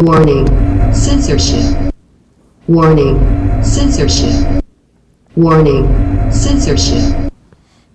Warning, censorship. Warning, censorship. Warning, censorship.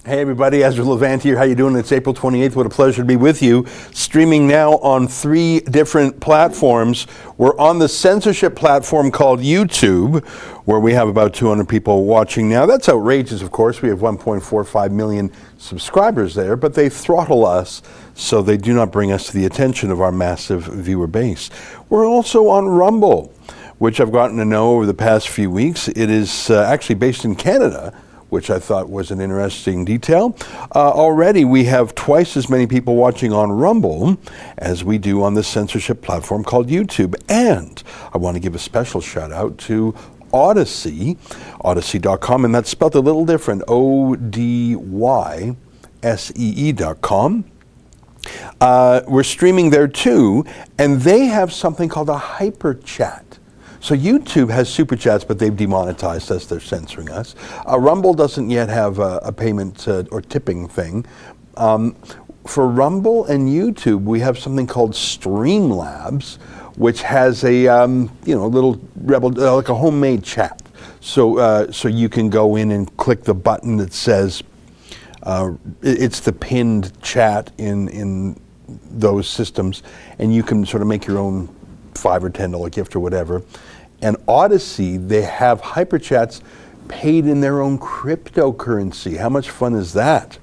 Hey everybody, Ezra Levant here. How you doing? It's April 28th. What a pleasure to be with you. Streaming now on 3 different platforms. We're on the censorship platform called YouTube, where we have about 200 people watching now. That's outrageous, of course. We have 1.45 million subscribers there, but they throttle us, so they do not bring us to the attention of our massive viewer base. We're also on Rumble, which I've gotten to know over the past few weeks. It is actually based in Canada, which I thought was an interesting detail. Already we have twice as many people watching on Rumble as we do on the censorship platform called YouTube. And I want to give a special shout out to Odyssey, odyssey.com, and that's spelled a little different, ODYSEE.com. We're streaming there too, and they have something called a hyper chat. So YouTube has super chats, but they've demonetized us. They're censoring us. Rumble doesn't yet have a payment or tipping thing. For Rumble and YouTube, we have something called Streamlabs, which has a little rebel, like a homemade chat. So you can go in and click the button that says it's the pinned chat in those systems, and you can sort of make your own $5 or $10 gift or whatever. And Odyssey, they have hyperchats paid in their own cryptocurrency. How much fun is that?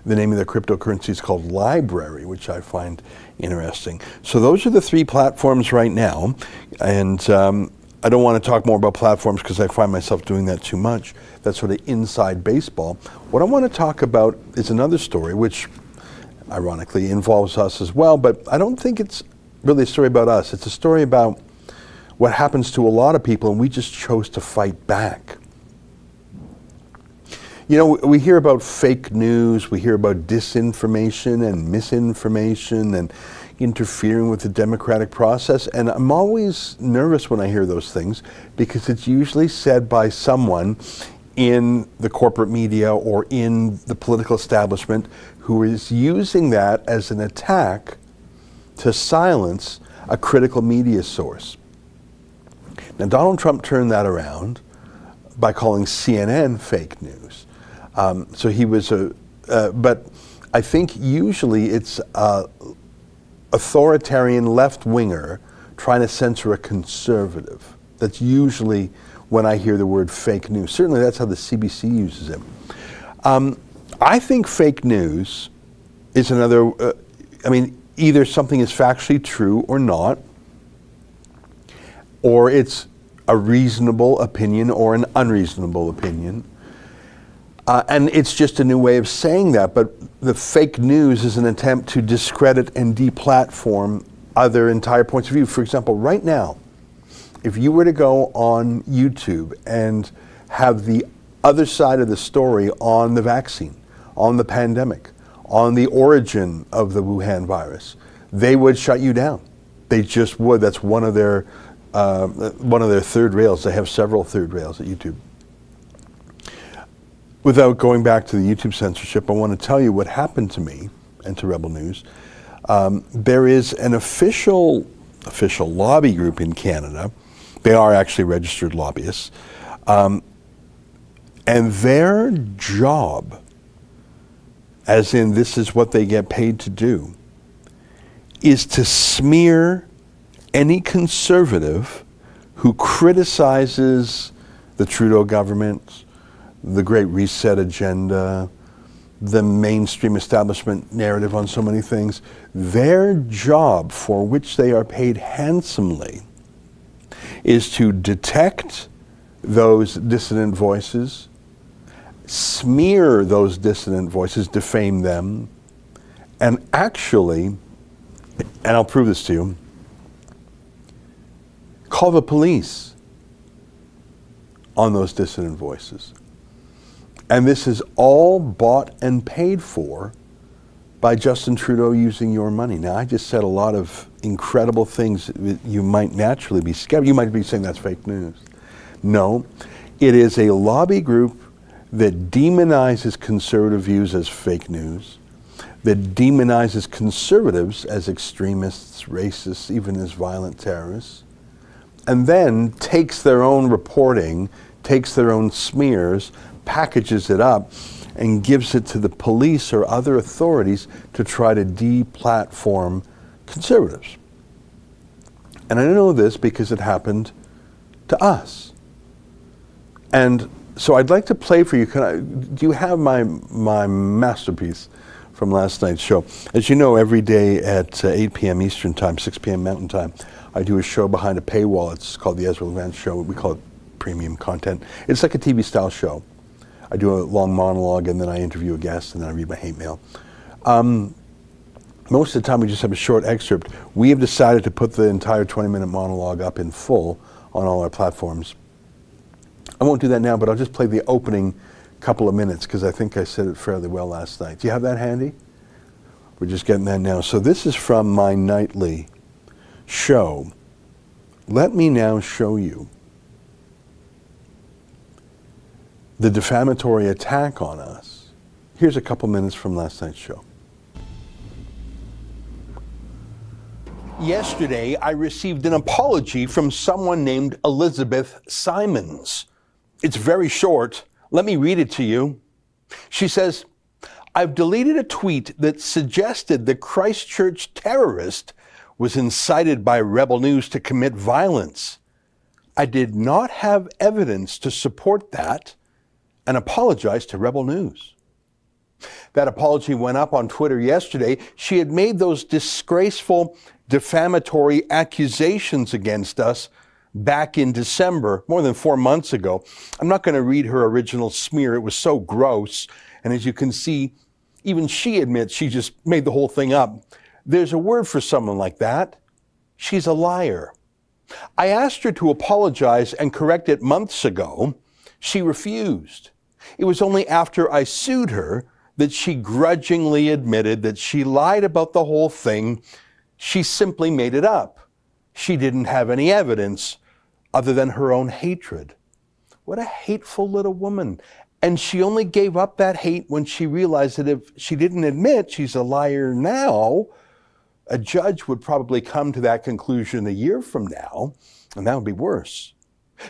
The name of their cryptocurrency is called Library, which I find interesting. So those are the 3 platforms right now. And I don't want to talk more about platforms because I find myself doing that too much. That's sort of inside baseball. What I want to talk about is another story, which ironically involves us as well, but I don't think it's really a story about us. It's a story about what happens to a lot of people, and we just chose to fight back. You know, we hear about fake news, we hear about disinformation and misinformation and interfering with the democratic process, and I'm always nervous when I hear those things because it's usually said by someone in the corporate media or in the political establishment who is using that as an attack to silence a critical media source. Now, Donald Trump turned that around by calling CNN fake news. So he was but I think usually it's authoritarian left-winger trying to censor a conservative. That's usually when I hear the word fake news. Certainly that's how the CBC uses it. I think fake news is another, either something is factually true or not, or it's a reasonable opinion or an unreasonable opinion. And it's just a new way of saying that, but the fake news is an attempt to discredit and deplatform other entire points of view. For example, right now, if you were to go on YouTube and have the other side of the story on the vaccine, on the pandemic, on the origin of the Wuhan virus, they would shut you down. They just would. That's one of their third rails. They have several third rails at YouTube. Without going back to the YouTube censorship, I want to tell you what happened to me and to Rebel News. There is an official lobby group in Canada. They are actually registered lobbyists. And their job, as in this is what they get paid to do, is to smear any conservative who criticizes the Trudeau government, the Great Reset agenda, the mainstream establishment narrative on so many things. Their job, for which they are paid handsomely, is to detect those dissident voices, smear those dissident voices, defame them, and actually, and I'll prove this to you, call the police on those dissident voices. And this is all bought and paid for by Justin Trudeau using your money. Now, I just said a lot of incredible things that you might naturally be skeptical. You might be saying that's fake news. No, it is a lobby group that demonizes conservative views as fake news, that demonizes conservatives as extremists, racists, even as violent terrorists, and then takes their own reporting, takes their own smears, packages it up, and gives it to the police or other authorities to try to deplatform conservatives. And I know this because it happened to us. And so I'd like to play for you. Do you have my masterpiece from last night's show? As you know, every day at 8 p.m. Eastern Time, 6 p.m. Mountain Time, I do a show behind a paywall. It's called the Ezra Levant Show. We call it premium content. It's like a TV style show. I do a long monologue, and then I interview a guest, and then I read my hate mail. Most of the time we just have a short excerpt. We have decided to put the entire 20-minute monologue up in full on all our platforms. I won't do that now, but I'll just play the opening couple of minutes because I think I said it fairly well last night. Do you have that handy? We're just getting that now. So this is from my nightly show. Let me now show you the defamatory attack on us. Here's a couple minutes from last night's show. Yesterday, I received an apology from someone named Elizabeth Simons. It's very short. Let me read it to you. She says, I've deleted a tweet that suggested the Christchurch terrorist was incited by Rebel News to commit violence. I did not have evidence to support that and apologized to Rebel News. That apology went up on Twitter yesterday. She had made those disgraceful, defamatory accusations against us back in December, more than 4 months ago. I'm not going to read her original smear. It was so gross. And as you can see, even she admits she just made the whole thing up. There's a word for someone like that. She's a liar. I asked her to apologize and correct it months ago. She refused. It was only after I sued her that she grudgingly admitted that she lied about the whole thing. She simply made it up. She didn't have any evidence other than her own hatred. What a hateful little woman. And she only gave up that hate when she realized that if she didn't admit she's a liar now, a judge would probably come to that conclusion a year from now, and that would be worse.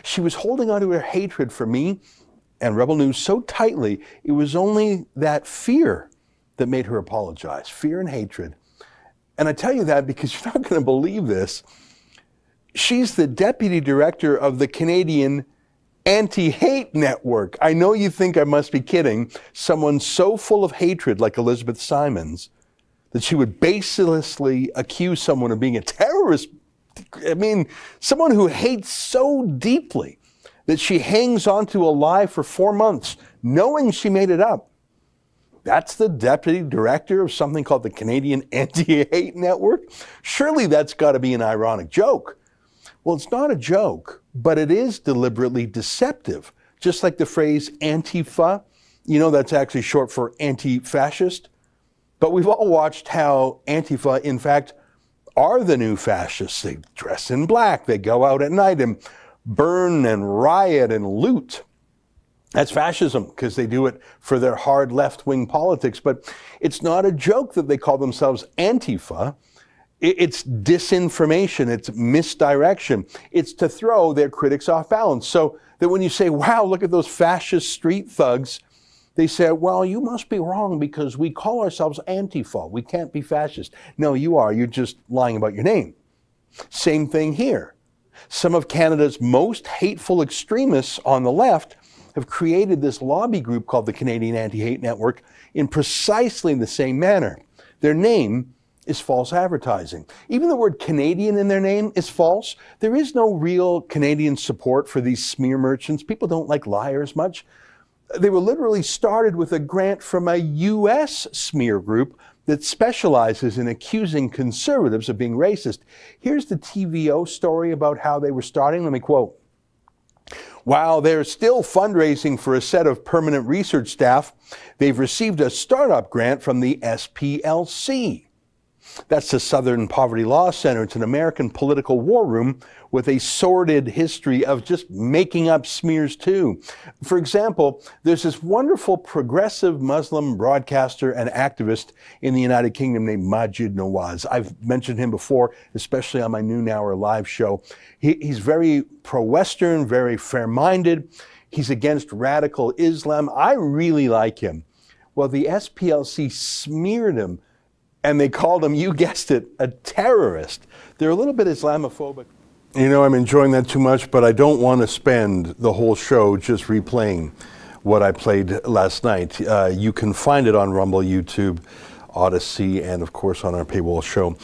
She was holding on to her hatred for me and Rebel News so tightly, it was only that fear that made her apologize, fear and hatred. And I tell you that because you're not going to believe this. She's the deputy director of the Canadian Anti-Hate Network. I know you think I must be kidding. Someone so full of hatred like Elizabeth Simons that she would baselessly accuse someone of being a terrorist. I mean, someone who hates so deeply that she hangs onto a lie for 4 months, knowing she made it up. That's the deputy director of something called the Canadian Anti-Hate Network? Surely that's got to be an ironic joke. Well, it's not a joke, but it is deliberately deceptive. Just like the phrase Antifa, you know that's actually short for anti-fascist. But we've all watched how Antifa, in fact, are the new fascists. They dress in black, they go out at night and burn and riot and loot. That's fascism because they do it for their hard left-wing politics. But it's not a joke that they call themselves Antifa. It's disinformation. It's misdirection. It's to throw their critics off balance. So that when you say, wow, look at those fascist street thugs, they say, well, you must be wrong because we call ourselves Antifa. We can't be fascist. No, you are. You're just lying about your name. Same thing here. Some of Canada's most hateful extremists on the left have created this lobby group called the Canadian Anti-Hate Network in precisely the same manner. Their name is false advertising. Even the word Canadian in their name is false. There is no real Canadian support for these smear merchants. People don't like liars much. They were literally started with a grant from a U.S. smear group that specializes in accusing conservatives of being racist. Here's the TVO story about how they were starting. Let me quote. While they're still fundraising for a set of permanent research staff, they've received a startup grant from the SPLC. That's the Southern Poverty Law Center. It's an American political war room with a sordid history of just making up smears too. For example, there's this wonderful progressive Muslim broadcaster and activist in the United Kingdom named Maajid Nawaz. I've mentioned him before, especially on my noon hour live show. He's very pro-Western, very fair-minded. He's against radical Islam. I really like him. Well, the SPLC smeared him, and they called him, you guessed it, a terrorist. They're a little bit Islamophobic. You know, I'm enjoying that too much, but I don't want to spend the whole show just replaying what I played last night. You can find it on Rumble, YouTube, Odyssey, and of course on our paywall show.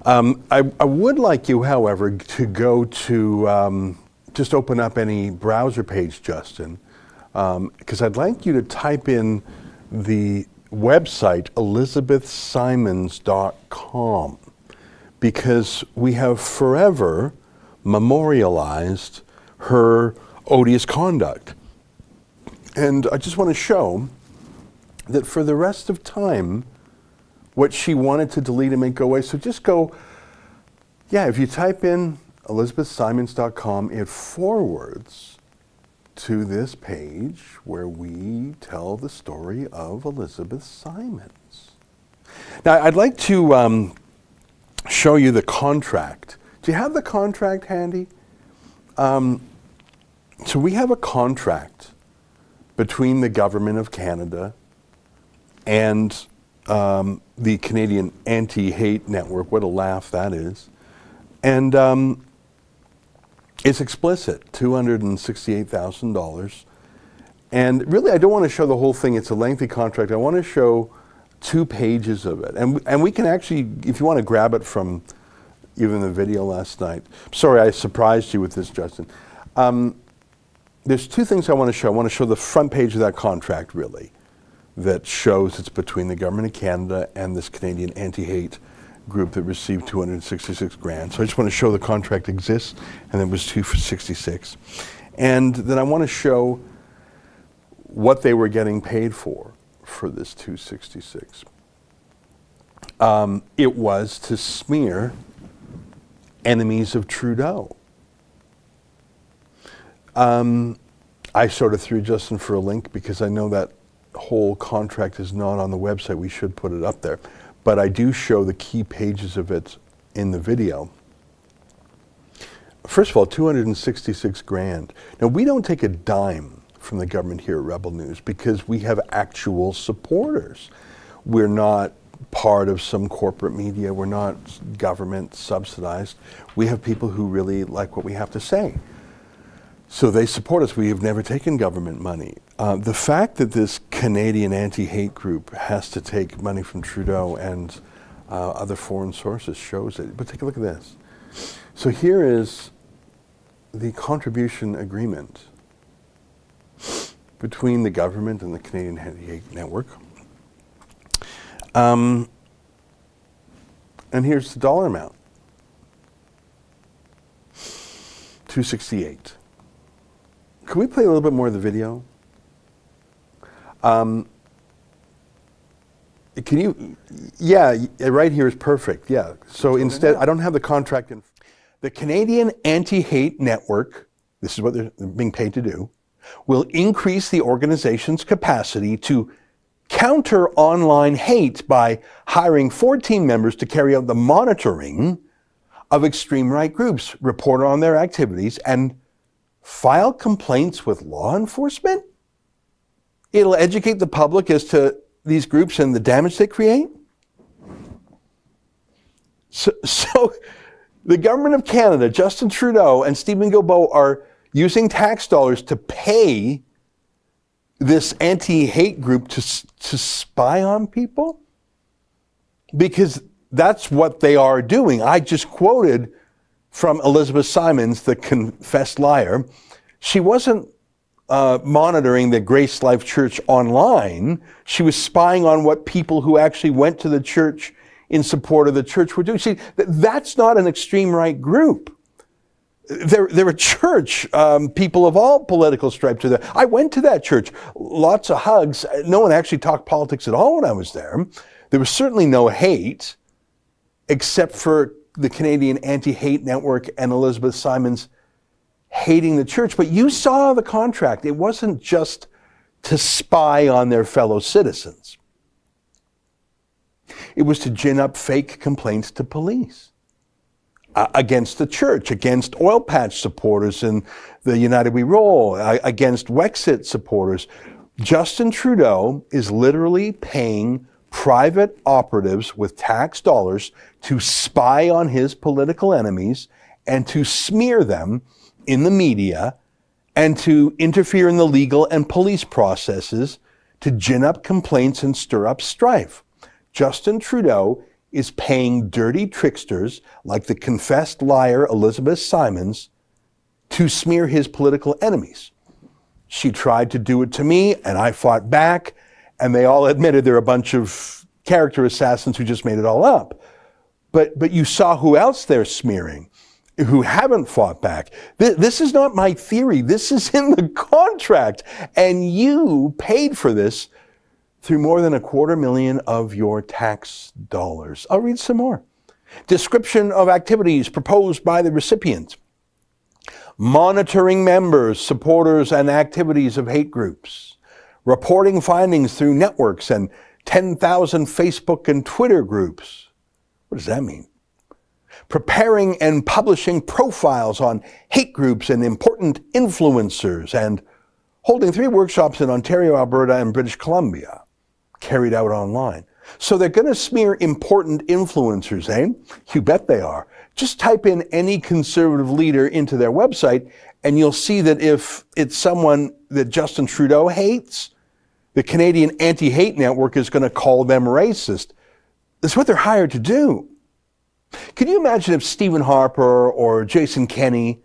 I would like you, however, to go to, just open up any browser page, Justin, because I'd like you to type in the website elizabethsimons.com, because we have forever memorialized her odious conduct. And I just want to show that for the rest of time, what she wanted to delete and make go away. So just go, yeah, if you type in elizabethsimons.com, it forwards to this page where we tell the story of Elizabeth Simons. Now, I'd like to show you the contract. Do you have the contract handy? So we have a contract between the Government of Canada and the Canadian Anti-Hate Network. What a laugh that is. And it's explicit, $268,000. And really, I don't want to show the whole thing. It's a lengthy contract. I want to show 2 pages of it. And we can actually, if you want to grab it from even the video last night. Sorry, I surprised you with this, Justin. There's 2 things I want to show. I want to show the front page of that contract, really, that shows it's between the Government of Canada and this Canadian Anti-Hate group that received $266,000. So I just want to show the contract exists, and it was $266,000. And then I want to show what they were getting paid for this $266,000. It was to smear enemies of Trudeau. I sort of threw Justin for a link because I know that whole contract is not on the website. We should put it up there. But I do show the key pages of it in the video. First of all, $266,000. Now, we don't take a dime from the government here at Rebel News because we have actual supporters. We're not part of some corporate media. We're not government subsidized. We have people who really like what we have to say. So they support us. We have never taken government money. The fact that this Canadian anti-hate group has to take money from Trudeau and other foreign sources shows it. But take a look at this. So here is the contribution agreement between the government and the Canadian Anti-Hate Network. And here's the dollar amount. $268,000. Can we play a little bit more of the video? Can you? Yeah, right here is perfect. Yeah. So instead, I don't have the contract in. The Canadian Anti-Hate Network, this is what they're being paid to do, will increase the organization's capacity to counter online hate by hiring 14 members to carry out the monitoring of extreme right groups, report on their activities, and file complaints with law enforcement. It'll educate the public as to these groups and the damage they create. So the Government of Canada, Justin Trudeau and Stephen Guilbeault are using tax dollars to pay this anti-hate group to spy on people? Because that's what they are doing. I just quoted from Elizabeth Simons, the confessed liar. She wasn't monitoring the Grace Life Church online. She was spying on what people who actually went to the church in support of the church were doing. See, that's not an extreme right group. They're a church. People of all political stripes are there. I went to that church. Lots of hugs. No one actually talked politics at all when I was there. There was certainly no hate. except for the Canadian Anti-Hate Network and Elizabeth Simons hating the church. But you saw the contract. It wasn't just to spy on their fellow citizens. It was to gin up fake complaints to police against the church, against oil patch supporters in the United We Roll, against Wexit supporters. Justin Trudeau is literally paying private operatives with tax dollars to spy on his political enemies and to smear them in the media and to interfere in the legal and police processes to gin up complaints and stir up strife. Justin Trudeau is paying dirty tricksters like the confessed liar Elizabeth Simons to smear his political enemies. She tried to do it to me, and I fought back, and they all admitted they're a bunch of character assassins who just made it all up. But you saw who else they're smearing, who haven't fought back. This is not my theory. This is in the contract, and you paid for this through more than $250,000 of your tax dollars. I'll read some more. Description of activities proposed by the recipient. Monitoring members, supporters, and activities of hate groups. Reporting findings through networks and 10,000 Facebook and Twitter groups. What does that mean? Preparing and publishing profiles on hate groups and important influencers, and holding 3 workshops in Ontario, Alberta, and British Columbia, carried out online. So they're going to smear important influencers, eh? You bet they are. Just type in any conservative leader into their website, and you'll see that if it's someone that Justin Trudeau hates, the Canadian Anti-Hate Network is going to call them racist. That's what they're hired to do. Can you imagine if Stephen Harper or Jason Kenney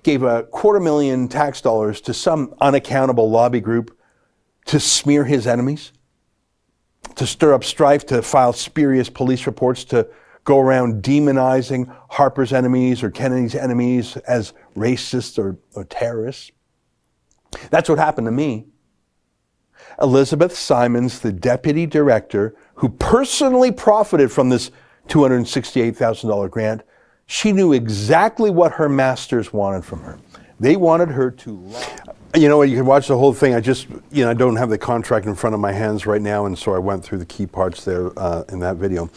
gave $250,000 tax dollars to some unaccountable lobby group to smear his enemies? To stir up strife, to file spurious police reports, to go around demonizing Harper's enemies or Kennedy's enemies as racists or terrorists? That's what happened to me. Elizabeth Simons, the deputy director, who personally profited from this $268,000 grant, she knew exactly what her masters wanted from her. They wanted her to lie. You know what, you can watch the whole thing. I don't have the contract in front of my hands right now, and so I went through the key parts there in that video.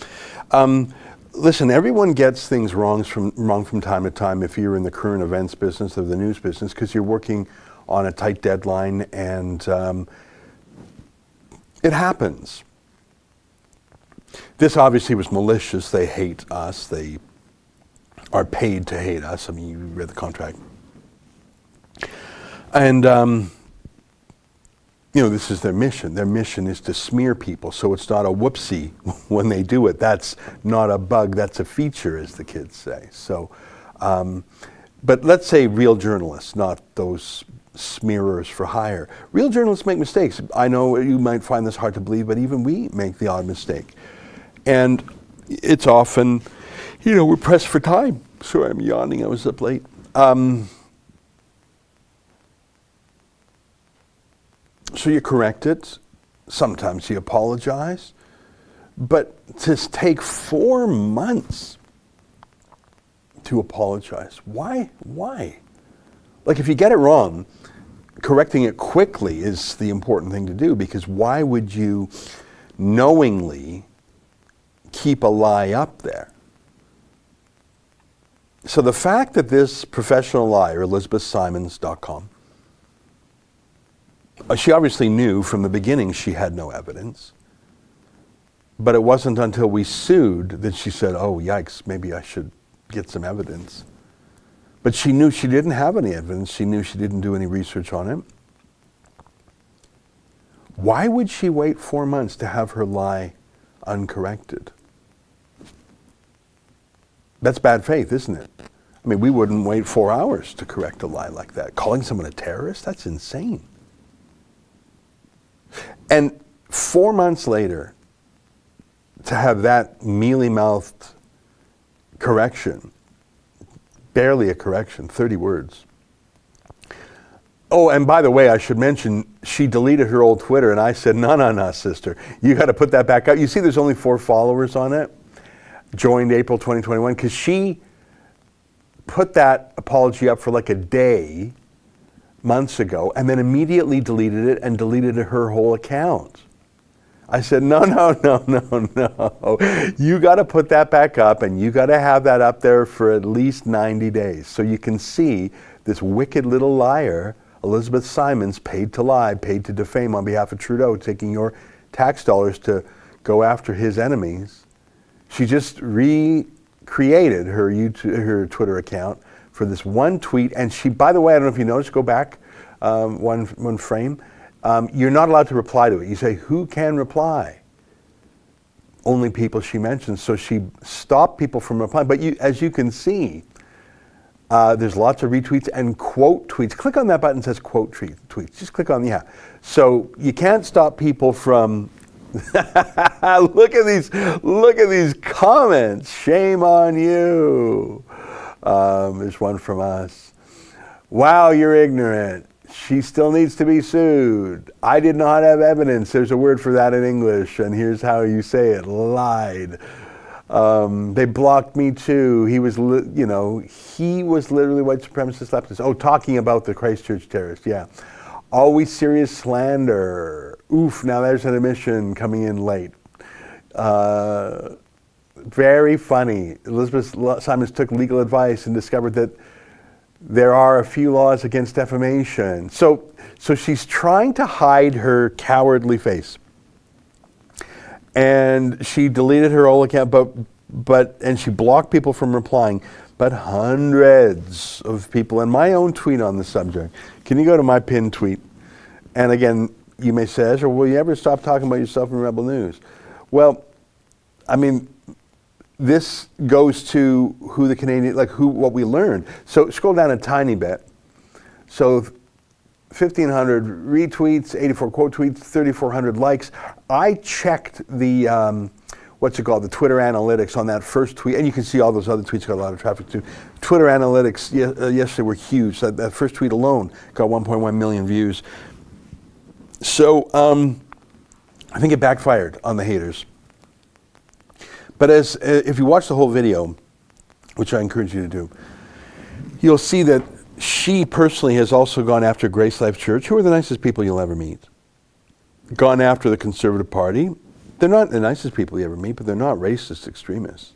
Listen, everyone gets things wrong from time to time if you're in the current events business or the news business, because you're working on a tight deadline, and it happens. This obviously was malicious. They hate us. They are paid to hate us. I mean, you read the contract. And, this is their mission. Their mission is to smear people, so it's not a whoopsie when they do it. That's not a bug, that's a feature, as the kids say. So, but let's say real journalists, not those smearers for hire. Real journalists make mistakes. I know you might find this hard to believe, but even we make the odd mistake. And it's often, we're pressed for time. Sorry, I'm yawning, I was up late. So you correct it, sometimes you apologize, but to take 4 months to apologize, why? Like, if you get it wrong, correcting it quickly is the important thing to do, because why would you knowingly keep a lie up there? So the fact that this professional liar, ElizabethSimons.com, she obviously knew from the beginning she had no evidence, but it wasn't until we sued that she said, oh, yikes, maybe I should get some evidence. But she knew she didn't have any evidence. She knew she didn't do any research on it. Why would she wait 4 months to have her lie uncorrected? That's bad faith, isn't it? I mean, we wouldn't wait 4 hours to correct a lie like that. Calling someone a terrorist? That's insane. And 4 months later, to have that mealy-mouthed correction, barely a correction, 30 words. Oh, and by the way, I should mention, she deleted her old Twitter, and I said, no, sister, you got to put that back up. You see there's only 4 followers on it? joined April 2021, because she put that apology up for like a day months ago and then immediately deleted it and deleted her whole account. I said, no. You got to put that back up, and you got to have that up there for at least 90 days. So you can see this wicked little liar, Elizabeth Simons, paid to lie, paid to defame on behalf of Trudeau, taking your tax dollars to go after his enemies. She just recreated her Twitter account for this one tweet. And she, by the way, I don't know if you noticed, go back one frame. You're not allowed to reply to it. You say, who can reply? Only people she mentions. So she stopped people from replying. But as you can see, there's lots of retweets and quote tweets. Click on that button that says quote tweets. Just click on So you can't stop people from. Look at these comments. Shame on you. There's one from us. Wow, you're ignorant. She still needs to be sued. I did not have evidence. There's a word for that in English, and here's how you say it. Lied. They blocked me too. He was literally white supremacist leftist. Oh, talking about the Christchurch terrorist. Yeah. Always serious slander. Oof, now there's an admission coming in late. Very funny. Elizabeth Simons took legal advice and discovered that there are a few laws against defamation. So she's trying to hide her cowardly face. And she deleted her old account, and she blocked people from replying. But hundreds of people, and my own tweet on the subject. Can you go to my pinned tweet? And again, you may say, Ezra, will you ever stop talking about yourself in Rebel News? Well, I mean, this goes to what we learned. So scroll down a tiny bit. So 1,500 retweets, 84 quote tweets, 3,400 likes. I checked the, the Twitter analytics on that first tweet, and you can see all those other tweets got a lot of traffic too. Twitter analytics yesterday were huge. That first tweet alone got 1.1 million views. So I think it backfired on the haters. But if you watch the whole video, which I encourage you to do, you'll see that she personally has also gone after Grace Life Church, who are the nicest people you'll ever meet. Gone after the Conservative Party. They're not the nicest people you ever meet, but they're not racist extremists.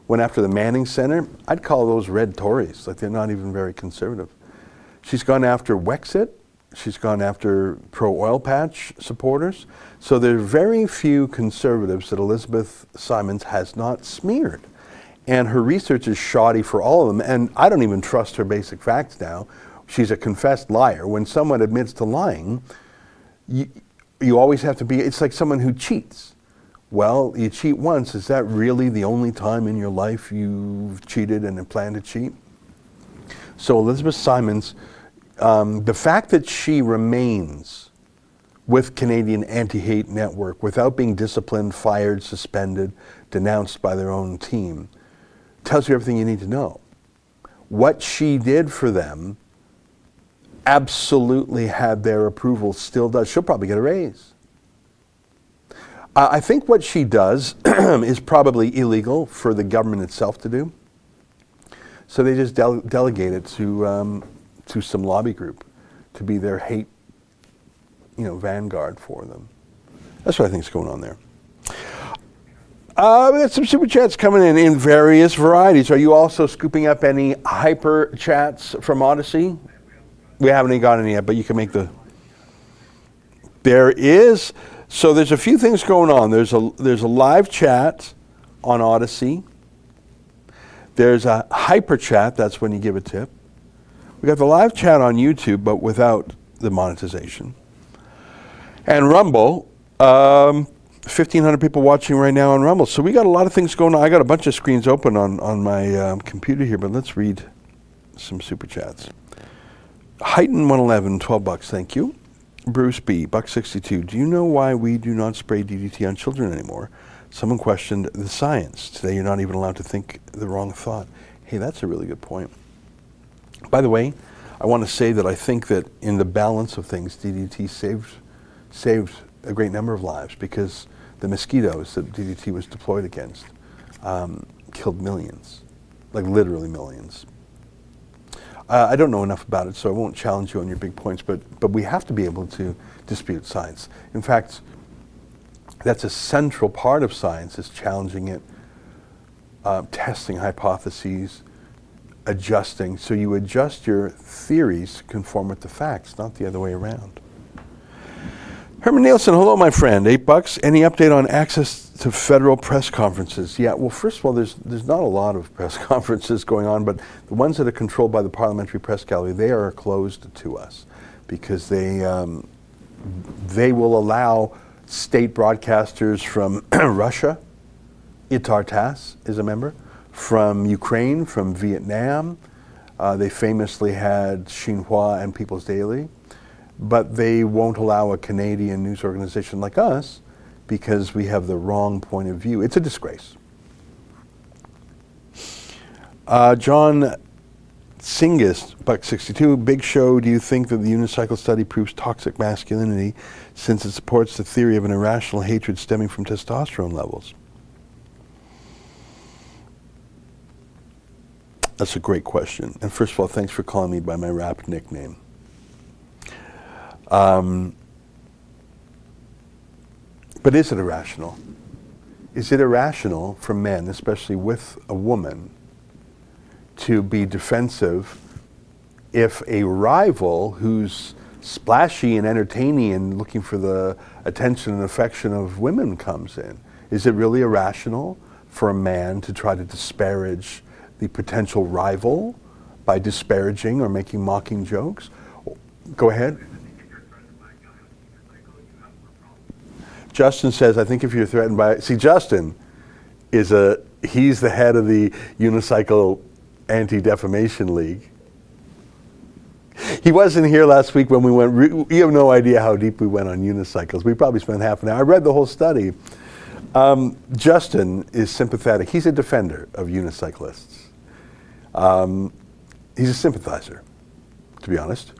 Went after the Manning Center. I'd call those red Tories, like they're not even very conservative. She's gone after Wexit. She's gone after pro-oil patch supporters. So there are very few conservatives that Elizabeth Simons has not smeared. And her research is shoddy for all of them. And I don't even trust her basic facts now. She's a confessed liar. When someone admits to lying, you always have to be, it's like someone who cheats. Well, you cheat once. Is that really the only time in your life you've cheated and plan to cheat? So Elizabeth Simons, the fact that she remains with Canadian Anti-Hate Network without being disciplined, fired, suspended, denounced by their own team, tells you everything you need to know. What she did for them absolutely had their approval, still does. She'll probably get a raise. I think what she does is probably illegal for the government itself to do. So they just delegate it to some lobby group to be their hate, vanguard for them. That's what I think is going on there. We got some super chats coming in various varieties. Are you also scooping up any hyper chats from Odyssey? We haven't got any yet, but you can make the. There is. So there's a few things going on. There's a live chat on Odyssey. There's a hyper chat. That's when you give a tip. We got the live chat on YouTube, but without the monetization. And Rumble, 1,500 people watching right now on Rumble. So we got a lot of things going on. I got a bunch of screens open on my computer here, but let's read some super chats. Heighten 111, $12, thank you. Bruce B, $1.62. Do you know why we do not spray DDT on children anymore? Someone questioned the science. Today you're not even allowed to think the wrong thought. Hey, that's a really good point. By the way, I want to say that I think that in the balance of things, DDT saved a great number of lives because the mosquitoes that DDT was deployed against killed millions, like literally millions. I don't know enough about it, so I won't challenge you on your big points, but we have to be able to dispute science. In fact, that's a central part of science, is challenging it, testing hypotheses, adjusting. So you adjust your theories to conform with the facts, not the other way around. Herman Nielsen, hello, my friend. $8. Any update on access to federal press conferences? Yeah, well, first of all, there's not a lot of press conferences going on, but the ones that are controlled by the Parliamentary Press Gallery, they are closed to us because they will allow state broadcasters from Russia. Itar Tass is a member. From Ukraine, from Vietnam. They famously had Xinhua and People's Daily. But they won't allow a Canadian news organization like us because we have the wrong point of view. It's a disgrace. John Singist, $1.62, big show. Do you think that the unicycle study proves toxic masculinity since it supports the theory of an irrational hatred stemming from testosterone levels? That's a great question. And first of all, thanks for calling me by my rap nickname. But is it irrational? Is it irrational for men, especially with a woman, to be defensive if a rival who's splashy and entertaining and looking for the attention and affection of women comes in? Is it really irrational for a man to try to disparage the potential rival by disparaging or making mocking jokes? Go ahead. Justin says, I think if you're threatened by... See, Justin he's the head of the Unicycle Anti-Defamation League. He wasn't here last week when we went... You have no idea how deep we went on unicycles. We probably spent half an hour. I read the whole study. Justin is sympathetic. He's a defender of unicyclists. He's a sympathizer, to be honest.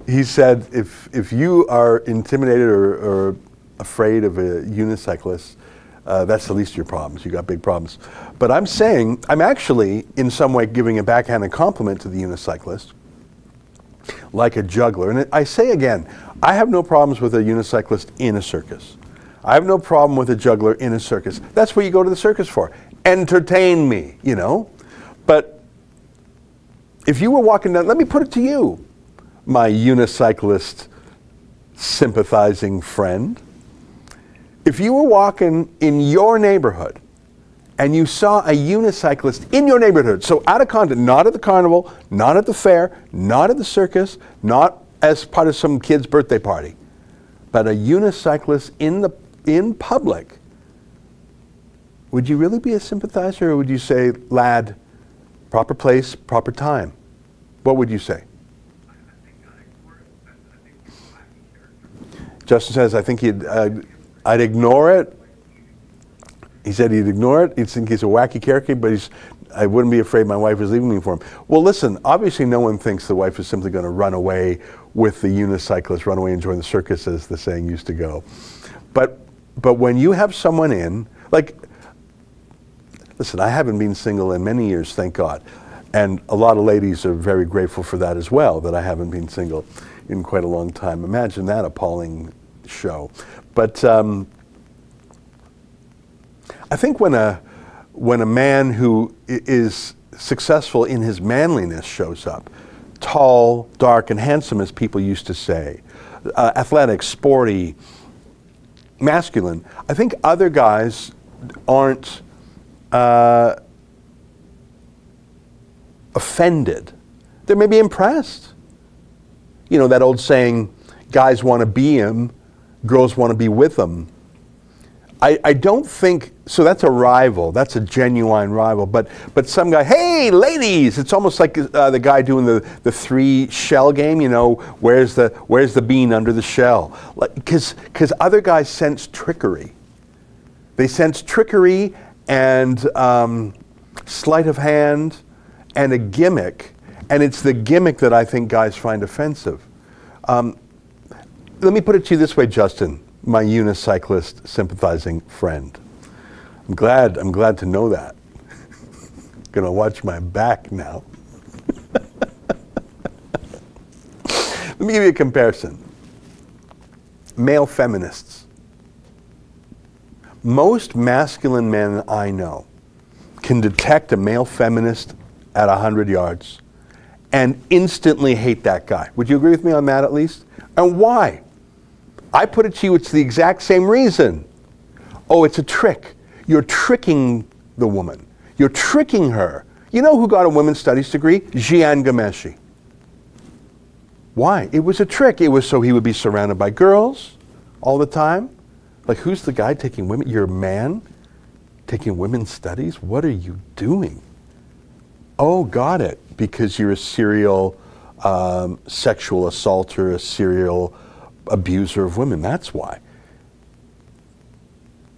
He said, if you are intimidated or afraid of a unicyclist, that's the least of your problems. You got big problems. But I'm saying, I'm actually in some way giving a backhanded compliment to the unicyclist, like a juggler. And I say again, I have no problems with a unicyclist in a circus. I have no problem with a juggler in a circus. That's what you go to the circus for. Entertain me, you know. But if you were walking down, let me put it to you, my unicyclist sympathizing friend. If you were walking in your neighborhood and you saw a unicyclist in your neighborhood, so out of context, not at the carnival, not at the fair, not at the circus, not as part of some kid's birthday party, but a unicyclist in public, would you really be a sympathizer, or would you say, lad, proper place, proper time? What would you say? Justin says, I think I'd ignore it. He said he'd ignore it. He'd think he's a wacky character, but I wouldn't be afraid my wife is leaving me for him. Well, listen, obviously no one thinks the wife is simply going to run away with the unicyclist, run away and join the circus, as the saying used to go. But when you have someone in, like, listen, I haven't been single in many years, thank God. And a lot of ladies are very grateful for that as well, that I haven't been single in quite a long time. Imagine that appalling show. But I think when a man who is successful in his manliness shows up, tall, dark, and handsome, as people used to say, athletic, sporty, masculine, I think other guys aren't offended. They may be impressed. You know, that old saying, guys want to be him, girls want to be with them. I don't think, so that's a rival, that's a genuine rival, but some guy, hey ladies, it's almost like the guy doing the 3 shell game, you know, where's the bean under the shell? Because other guys sense trickery. They sense trickery and sleight of hand and a gimmick, and it's the gimmick that I think guys find offensive. Let me put it to you this way, Justin, my unicyclist sympathizing friend. I'm glad to know that. Gonna watch my back now. Let me give you a comparison. Male feminists. Most masculine men I know can detect a male feminist at 100 yards and instantly hate that guy. Would you agree with me on that at least? And why? I put it to you, it's the exact same reason. Oh, it's a trick. You're tricking the woman. You're tricking her. You know who got a women's studies degree? Jian Ghomeshi. Why? It was a trick. It was so he would be surrounded by girls all the time. Like, who's the guy taking women? You're a man taking women's studies? What are you doing? Oh, got it. Because you're a serial sexual assaulter, a serial abuser of women. That's why.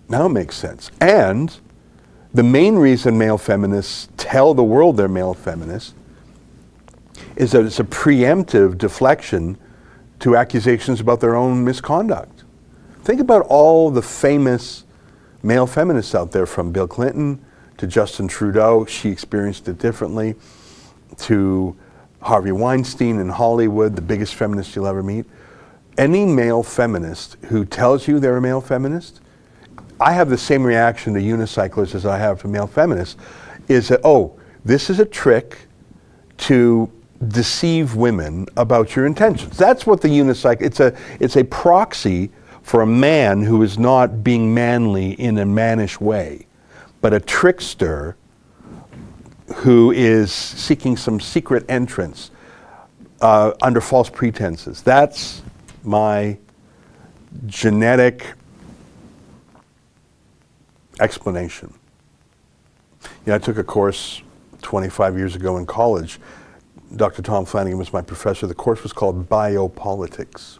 Now it makes sense. And the main reason male feminists tell the world they're male feminists is that it's a preemptive deflection to accusations about their own misconduct. Think about all the famous male feminists out there, from Bill Clinton to Justin Trudeau, she experienced it differently, to Harvey Weinstein in Hollywood, the biggest feminist you'll ever meet. Any male feminist who tells you they're a male feminist, I have the same reaction to unicyclists as I have to male feminists, is that, oh, this is a trick to deceive women about your intentions. That's what the unicycle, it's a proxy for a man who is not being manly in a mannish way, but a trickster who is seeking some secret entrance under false pretenses. That's my genetic explanation. You know, I took a course 25 years ago in college. Dr. Tom Flanagan was my professor. The course was called Biopolitics.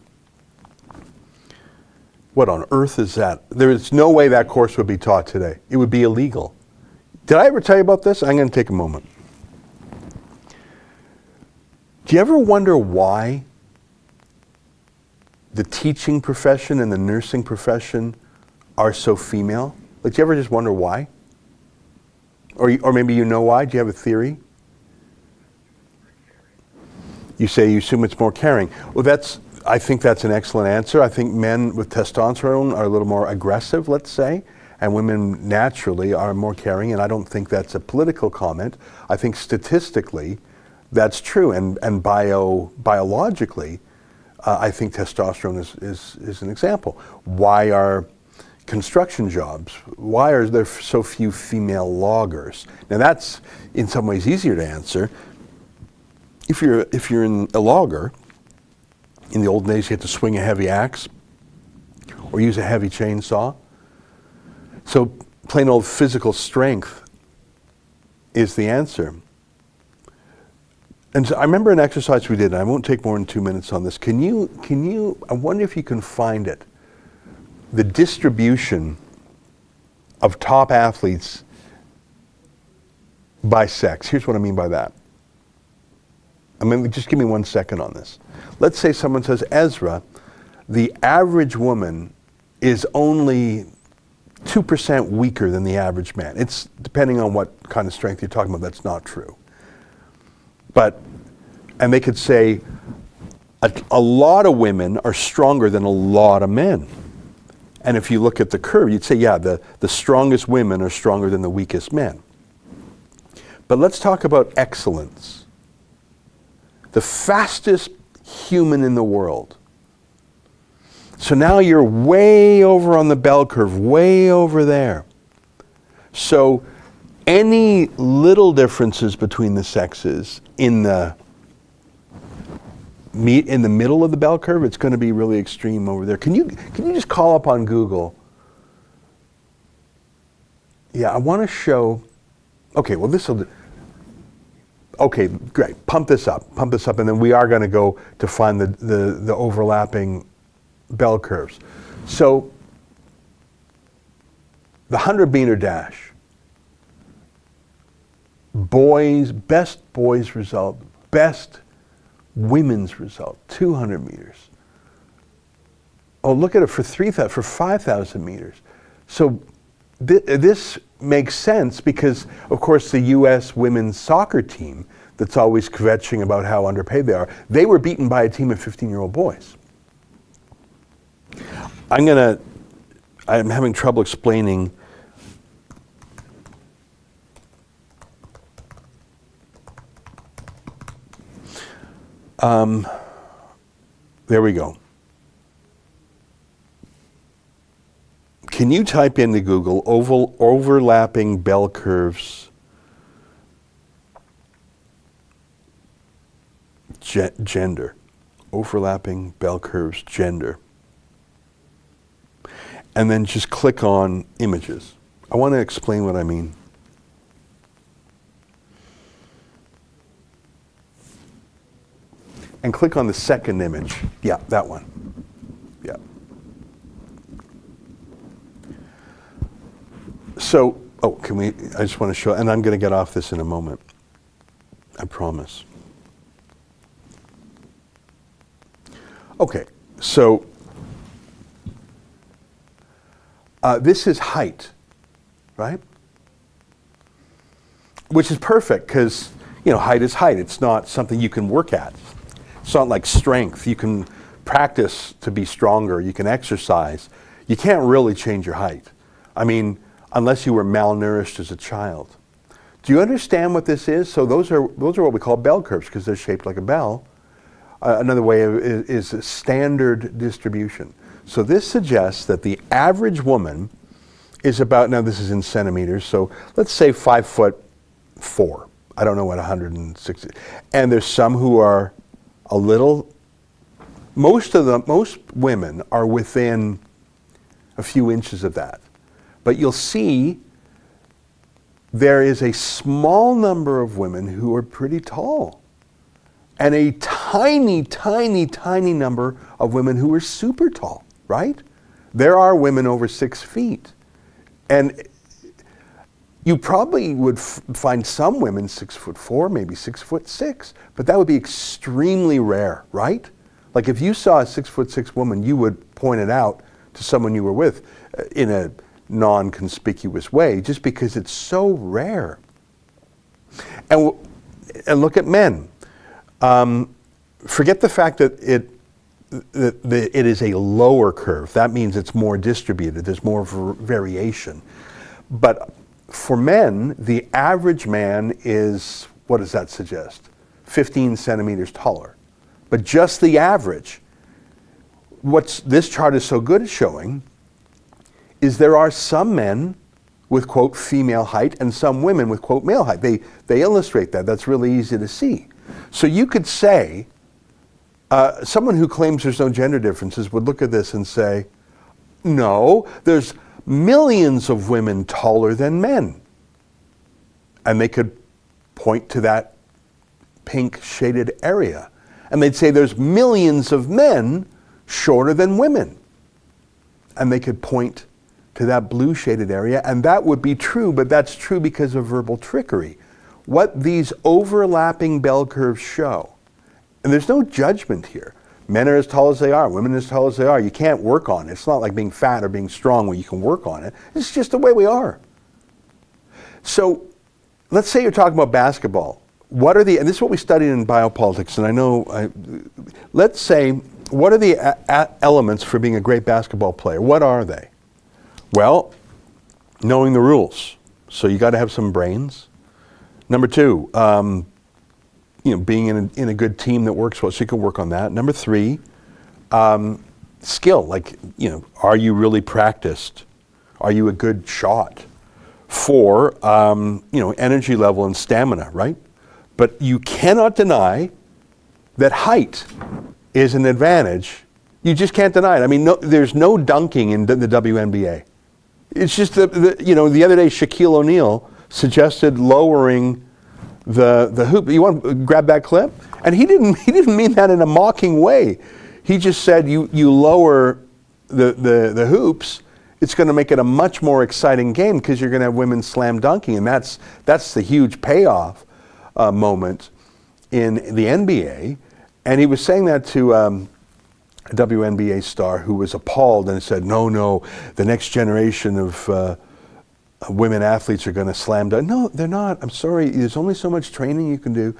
What on earth is that? There is no way that course would be taught today. It would be illegal. Did I ever tell you about this? I'm going to take a moment. Do you ever wonder why the teaching profession and the nursing profession are so female? Like, do you ever just wonder why? Or maybe you know why? Do you have a theory? You say you assume it's more caring. Well, I think that's an excellent answer. I think men with testosterone are a little more aggressive, let's say, and women naturally are more caring, and I don't think that's a political comment. I think statistically that's true, and biologically, I think testosterone is an example. Why are construction jobs, why are there so few female loggers? Now that's in some ways easier to answer. If you're a logger, in the old days you had to swing a heavy axe or use a heavy chainsaw. So plain old physical strength is the answer. And so I remember an exercise we did, and I won't take more than 2 minutes on this. Can you, I wonder if you can find it, the distribution of top athletes by sex. Here's what I mean by that. I mean, just give me 1 second on this. Let's say someone says, Ezra, the average woman is only 2% weaker than the average man. It's depending on what kind of strength you're talking about, that's not true. And they could say, a lot of women are stronger than a lot of men. And if you look at the curve, you'd say, yeah, the strongest women are stronger than the weakest men. But let's talk about excellence. The fastest human in the world. So now you're way over on the bell curve, way over there. So any little differences between the sexes in the middle of the bell curve, it's going to be really extreme over there. Can you just call up on Google? Yeah, I want to show. Okay, well this will do. Okay, great. Pump this up, and then we are going to go to find the overlapping bell curves. So the 100-meter dash, best boys result, best women's result, 200 meters. Oh, look at it for 5,000 meters. So this makes sense because, of course, the U.S. women's soccer team that's always kvetching about how underpaid they are, they were beaten by a team of 15-year-old boys. I'm having trouble explaining there we go. Can you type into Google overlapping bell curves gender? Overlapping bell curves gender. And then just click on images. I want to explain what I mean. And click on the second image. Yeah, that one. Yeah. So, I just want to show, and I'm going to get off this in a moment. I promise. Okay, so this is height, right? Which is perfect because, height is height. It's not something you can work at. It's not like strength. You can practice to be stronger. You can exercise. You can't really change your height. I mean, unless you were malnourished as a child. Do you understand what this is? So those are what we call bell curves because they're shaped like a bell. Another way is a standard distribution. So this suggests that the average woman is about, now this is in centimeters, so let's say 5'4". I don't know what 160. And there's some who are a little, most women are within a few inches of that. But you'll see there is a small number of women who are pretty tall. And a tiny, tiny, tiny number of women who are super tall, right? There are women over 6 feet. And you probably would find some women 6'4", maybe 6'6", but that would be extremely rare, right? Like if you saw a 6'6" woman, you would point it out to someone you were with in a non-conspicuous way, just because it's so rare. And look at men. Forget the fact that it is a lower curve. That means it's more distributed. There's more variation. But for men, the average man is, what does that suggest? 15 centimeters taller. But just the average. What this chart is so good at showing is there are some men with, quote, female height and some women with, quote, male height. They illustrate that. That's really easy to see. So you could say, someone who claims there's no gender differences would look at this and say, no, there's millions of women taller than men. And they could point to that pink shaded area. And they'd say there's millions of men shorter than women. And they could point to that blue shaded area, and that would be true, but that's true because of verbal trickery. What these overlapping bell curves show, and there's no judgment here. Men are as tall as they are, women are as tall as they are. You can't work on it. It's not like being fat or being strong where you can work on it. It's just the way we are. So let's say you're talking about basketball. What are and this is what we studied in biopolitics, and I know, let's say, what are the elements for being a great basketball player? What are they? Well, knowing the rules. So you got to have some brains. Number two, being in a good team that works well, so you can work on that. Number three, skill. Like, are you really practiced? Are you a good shot? Four, energy level and stamina, right? But you cannot deny that height is an advantage. You just can't deny it. I mean, there's no dunking in the WNBA. It's just the other day Shaquille O'Neal suggested lowering the hoop. You want to grab that clip? And he didn't mean that in a mocking way. He just said you lower the hoops, it's going to make it a much more exciting game because you're going to have women slam dunking, and that's the huge payoff moment in the NBA. And he was saying that to a WNBA star who was appalled and said, no, the next generation of women athletes are going to slam dunk. No, they're not. I'm sorry. There's only so much training you can do.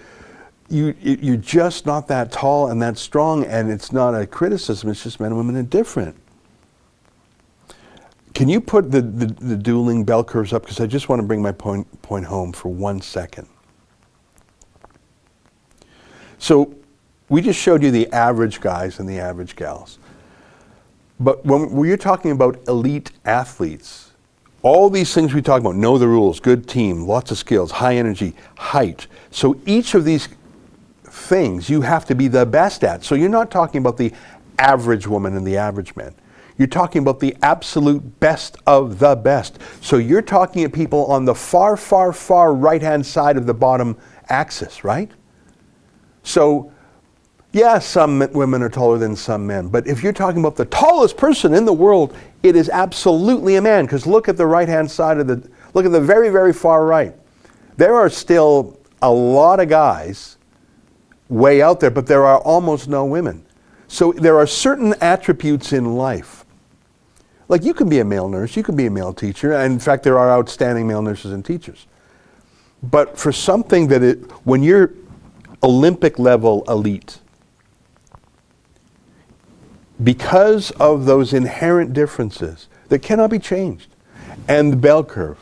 You're just not that tall and that strong, and it's not a criticism. It's just men and women are different. Can you put the dueling bell curves up? Because I just want to bring my point home for 1 second. So we just showed you the average guys and the average gals. But when we're talking about elite athletes, all these things we talk about, know the rules, good team, lots of skills, high energy, height. So each of these things you have to be the best at. So you're not talking about the average woman and the average man. You're talking about the absolute best of the best. So you're talking at people on the far, far, far right-hand side of the bottom axis, right? So, yeah, some women are taller than some men. But if you're talking about the tallest person in the world, it is absolutely a man. Because look at the right-hand side of the, look at the very, very far right. There are still a lot of guys way out there, but there are almost no women. So there are certain attributes in life. Like you can be a male nurse, you can be a male teacher, and in fact there are outstanding male nurses and teachers. But for something that when you're Olympic level elite, because of those inherent differences that cannot be changed, and the bell curve,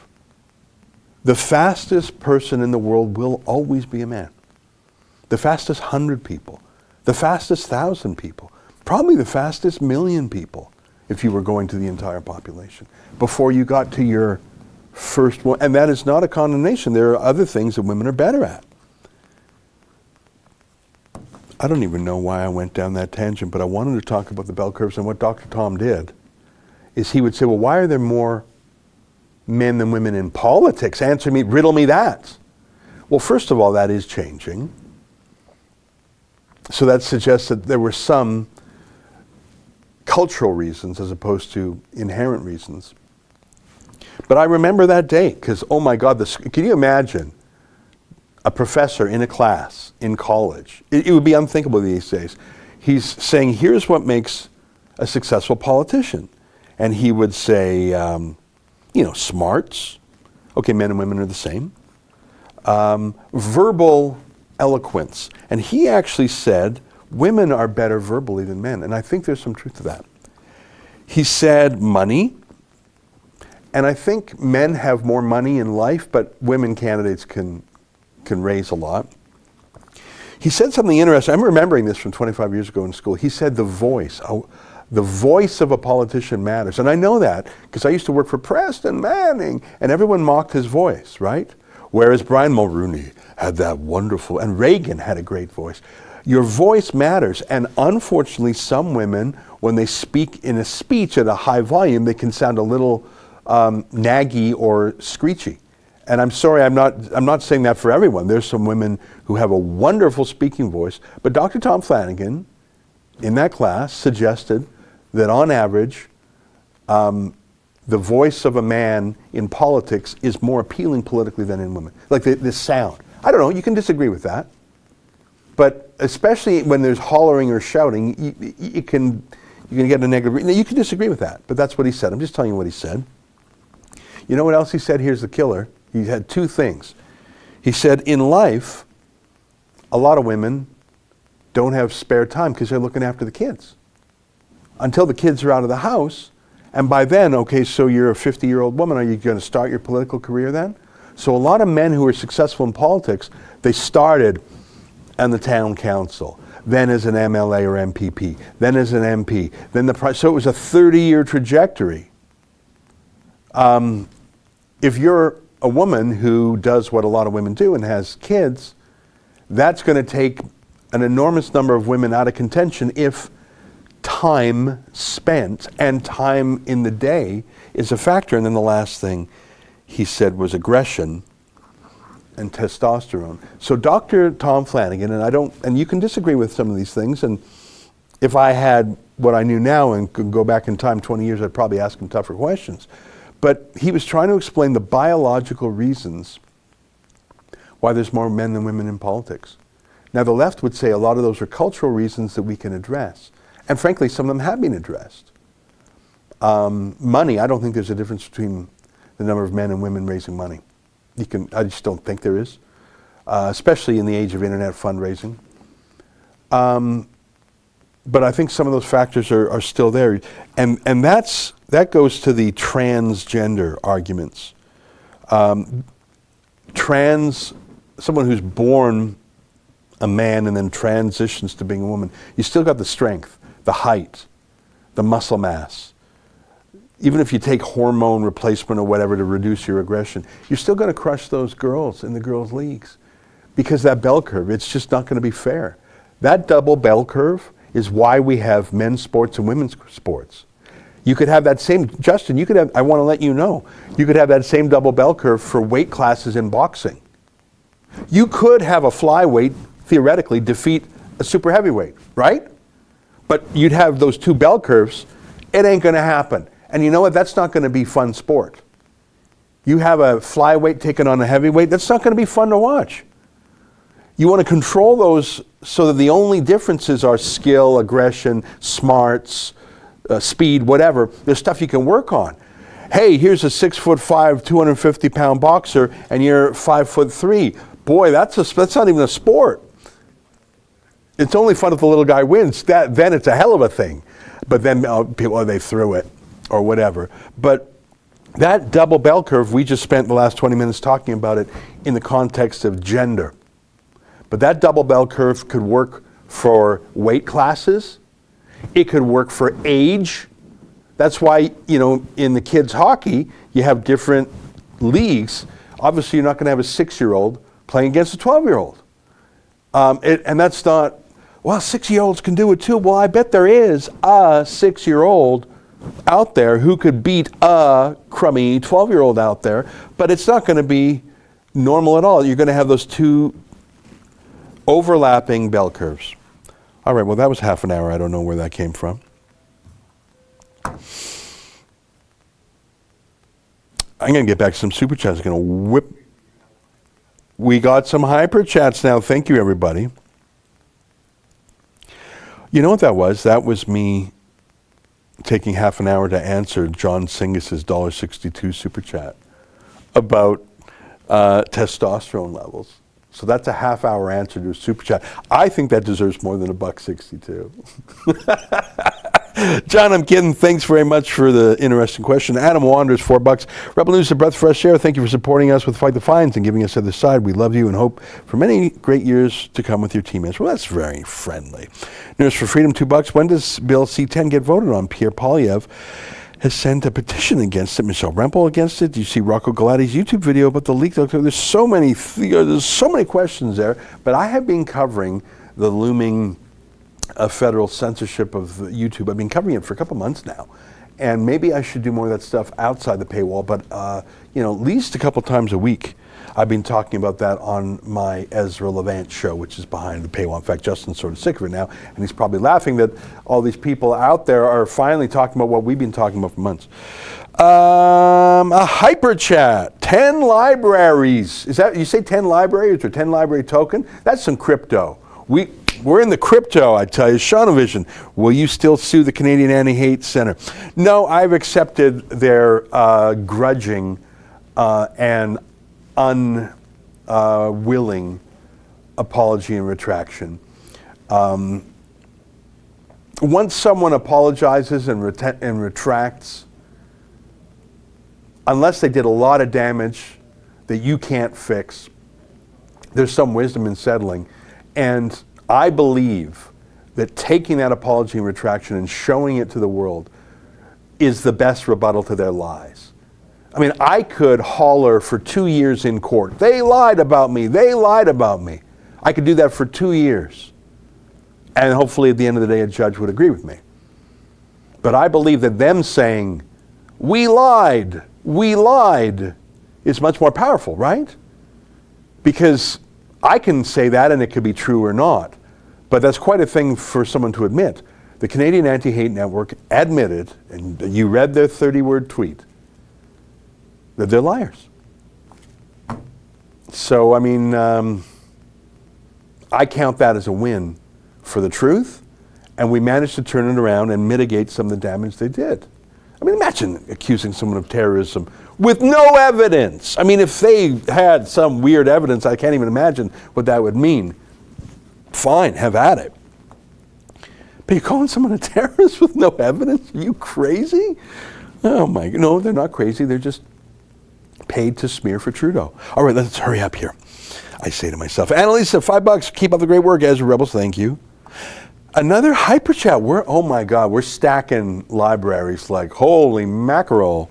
the fastest person in the world will always be a man. The fastest 100 people, the fastest 1,000 people, probably the fastest 1,000,000 people if you were going to the entire population before you got to your first one. And that is not a condemnation. There are other things that women are better at. I don't even know why I went down that tangent, but I wanted to talk about the bell curves. And what Dr. Tom did is he would say, well, why are there more men than women in politics? Answer me, riddle me that. Well, first of all, that is changing. So that suggests that there were some cultural reasons as opposed to inherent reasons. But I remember that day because, oh my God, can you imagine a professor in a class in college? It would be unthinkable these days. He's saying, here's what makes a successful politician. And he would say, smarts. Okay, men and women are the same. Verbal eloquence. And he actually said women are better verbally than men. And I think there's some truth to that. He said money. And I think men have more money in life, but women candidates can raise a lot. He said something interesting. I'm remembering this from 25 years ago in school. He said the voice. The voice of a politician matters. And I know that because I used to work for Preston Manning, and everyone mocked his voice, right? Whereas Brian Mulroney had that wonderful, and Reagan had a great voice. Your voice matters, and unfortunately some women, when they speak in a speech at a high volume, they can sound a little naggy or screechy. And I'm sorry, I'm not saying that for everyone. There's some women who have a wonderful speaking voice, but Dr. Tom Flanagan, in that class, suggested that on average, the voice of a man in politics is more appealing politically than in women. Like the sound. I don't know, you can disagree with that. But especially when there's hollering or shouting, you can get a negative. You can disagree with that, but that's what he said. I'm just telling you what he said. You know what else he said? Here's the killer. He had two things. He said, in life, a lot of women don't have spare time because they're looking after the kids. Until the kids are out of the house, and by then, okay, so you're a 50-year-old woman, are you going to start your political career then? So a lot of men who are successful in politics, they started on the town council, then as an MLA or MPP, then as an MP, then so it was a 30-year trajectory. If you're a woman who does what a lot of women do and has kids, that's going to take an enormous number of women out of contention if time spent and time in the day is a factor. And then the last thing he said was aggression and testosterone. So Dr. Tom Flanagan, and you can disagree with some of these things, and if I had what I knew now and could go back in time 20 years, I'd probably ask him tougher questions. But he was trying to explain the biological reasons why there's more men than women in politics. Now the left would say a lot of those are cultural reasons that we can address. And frankly, some of them have been addressed. Money, I don't think there's a difference between the number of men and women raising money. I just don't think there is, especially in the age of internet fundraising. But I think some of those factors are still there. And that goes to the transgender arguments. Someone who's born a man and then transitions to being a woman, you still got the strength, the height, the muscle mass. Even if you take hormone replacement or whatever to reduce your aggression, you're still going to crush those girls in the girls' leagues. Because that bell curve, it's just not going to be fair. That double bell curve is why we have men's sports and women's sports. You could have that same, Justin, I want to let you know, you could have that same double bell curve for weight classes in boxing. You could have a flyweight, theoretically, defeat a super heavyweight, right? But you'd have those two bell curves. It ain't going to happen. And you know what? That's not going to be fun sport. You have a flyweight taking on a heavyweight, that's not going to be fun to watch. You want to control those so that the only differences are skill, aggression, smarts, speed, whatever. There's stuff you can work on. Hey, here's a 6'5", 250-pound boxer, and you're 5'3". Boy, that's not even a sport. It's only fun if the little guy wins. Then it's a hell of a thing. But then they threw it or whatever. But that double bell curve, we just spent the last 20 minutes talking about it in the context of gender. But that double bell curve could work for weight classes. It could work for age. That's why, in the kids' hockey, you have different leagues. Obviously, you're not going to have a 6-year-old playing against a 12-year-old. And that's not, well, 6-year-olds can do it too. Well, I bet there is a 6-year-old out there who could beat a crummy 12-year-old out there, but it's not going to be normal at all. You're going to have those two overlapping bell curves. All right, well, that was half an hour. I don't know where that came from. I'm going to get back to some super chats. I'm going to whip. We got some hyper chats now. Thank you, everybody. You know what that was? That was me taking half an hour to answer John Singus's $1.62 super chat about testosterone levels. So that's a half-hour answer to a super chat. I think that deserves more than $1.62. John, I'm kidding. Thanks very much for the interesting question. Adam Wanders, $4. Rebel News, a breath of fresh air. Thank you for supporting us with Fight the Fines and giving us the other side. We love you and hope for many great years to come with your teammates. Well, that's very friendly. Nurse for Freedom, $2. When does Bill C-10 get voted on? Pierre Polyev has sent a petition against it. Michelle Rempel against it. Do you see Rocco Galati's YouTube video about the leak? There's so many questions there. But I have been covering the looming federal censorship of YouTube. I've been covering it for a couple months now. And maybe I should do more of that stuff outside the paywall. But, at least a couple times a week, I've been talking about that on my Ezra Levant show, which is behind the paywall. In fact, Justin's sort of sick of it now, and he's probably laughing that all these people out there are finally talking about what we've been talking about for months. A hyper chat, 10 libraries. Is that, you say 10 libraries or 10 library token? That's some crypto. We're in the crypto, I tell you. Shaunavision, will you still sue the Canadian Anti-Hate Center? No, I've accepted their grudging and unwilling apology and retraction. Once someone apologizes and retracts, unless they did a lot of damage that you can't fix, there's some wisdom in settling. And I believe that taking that apology and retraction and showing it to the world is the best rebuttal to their lies. I mean, I could holler for 2 years in court. They lied about me. They lied about me. I could do that for 2 years. And hopefully at the end of the day, a judge would agree with me. But I believe that them saying, we lied, is much more powerful, right? Because I can say that and it could be true or not. But that's quite a thing for someone to admit. The Canadian Anti-Hate Network admitted, and you read their 30-word tweet, that they're liars. So, I mean, I count that as a win for the truth, and we managed to turn it around and mitigate some of the damage they did. I mean, imagine accusing someone of terrorism with no evidence. I mean, if they had some weird evidence, I can't even imagine what that would mean. Fine, have at it. But you're calling someone a terrorist with no evidence? Are you crazy? Oh my, no, they're not crazy. They're just paid to smear for Trudeau. All right, let's hurry up here. I say to myself, Annalisa, $5, keep up the great work, Ezra Rebels, thank you. Another hyper chat. Oh my God, we're stacking libraries like holy mackerel.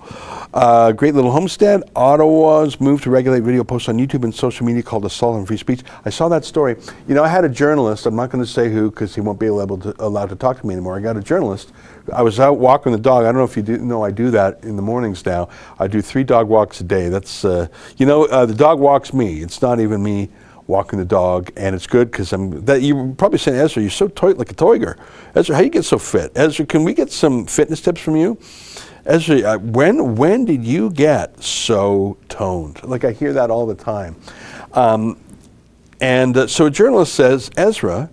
Great little homestead. Ottawa's move to regulate video posts on YouTube and social media called assault on free speech. I saw that story. You know, I had a journalist. I'm not going to say who because he won't be allowed to talk to me anymore. I got a journalist. I was out walking the dog. I don't know if you know I do that in the mornings now. I do 3 dog walks a day. That's the dog walks me. It's not even me walking the dog, and it's good because you're probably saying, Ezra, you're so tight like a tiger. Ezra, how you get so fit? Ezra, can we get some fitness tips from you? Ezra, when did you get so toned? Like I hear that all the time. So a journalist says, Ezra,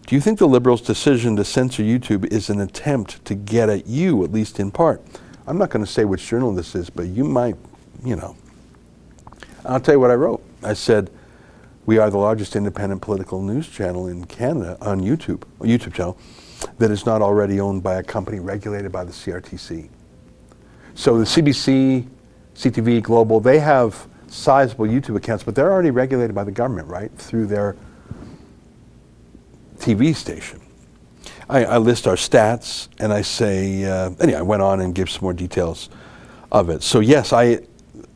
do you think the Liberals' decision to censor YouTube is an attempt to get at you, at least in part? I'm not going to say which journal this is, but you might, I'll tell you what I wrote. I said, we are the largest independent political news channel in Canada on YouTube channel that is not already owned by a company regulated by the CRTC. So the CBC, CTV, Global, they have sizable YouTube accounts, but they're already regulated by the government, right, through their TV station. I list our stats, and I say, anyway, I went on and give some more details of it. So yes, I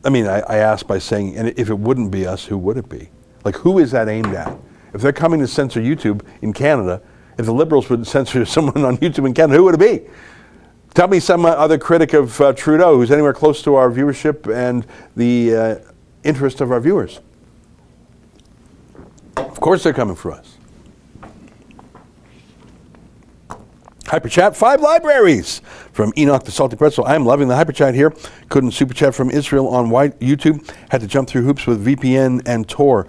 asked by saying, and if it wouldn't be us, who would it be? Like, who is that aimed at? If they're coming to censor YouTube in Canada, if the Liberals would censor someone on YouTube in Canada, who would it be? Tell me some other critic of Trudeau who's anywhere close to our viewership and the interest of our viewers. Of course they're coming for us. Hyper chat, 5 libraries from Enoch the Salty Pretzel. I'm loving the hyper chat here. Couldn't super chat from Israel on YouTube. Had to jump through hoops with VPN and Tor.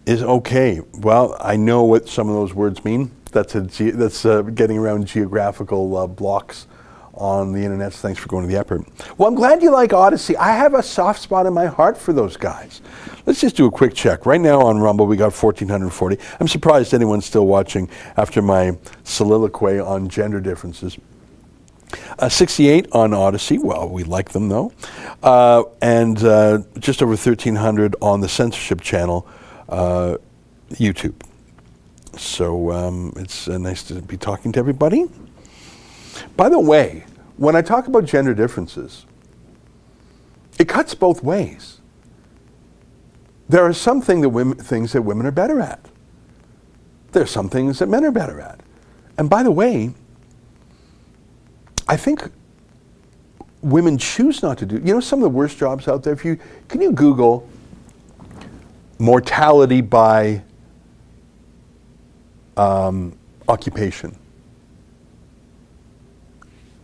Is okay. Well, I know what some of those words mean. That's getting around geographical blocks on the internet. So thanks for going to the effort. Well, I'm glad you like Odyssey. I have a soft spot in my heart for those guys. Let's just do a quick check. Right now on Rumble, we got 1,440. I'm surprised anyone's still watching after my soliloquy on gender differences. 68 on Odyssey. Well, we like them though. And just over 1,300 on the censorship channel, YouTube. So it's nice to be talking to everybody. By the way, when I talk about gender differences, it cuts both ways. There are some things that women are better at. There are some things that men are better at. And by the way, I think women choose not to do, some of the worst jobs out there, can you Google mortality by occupation?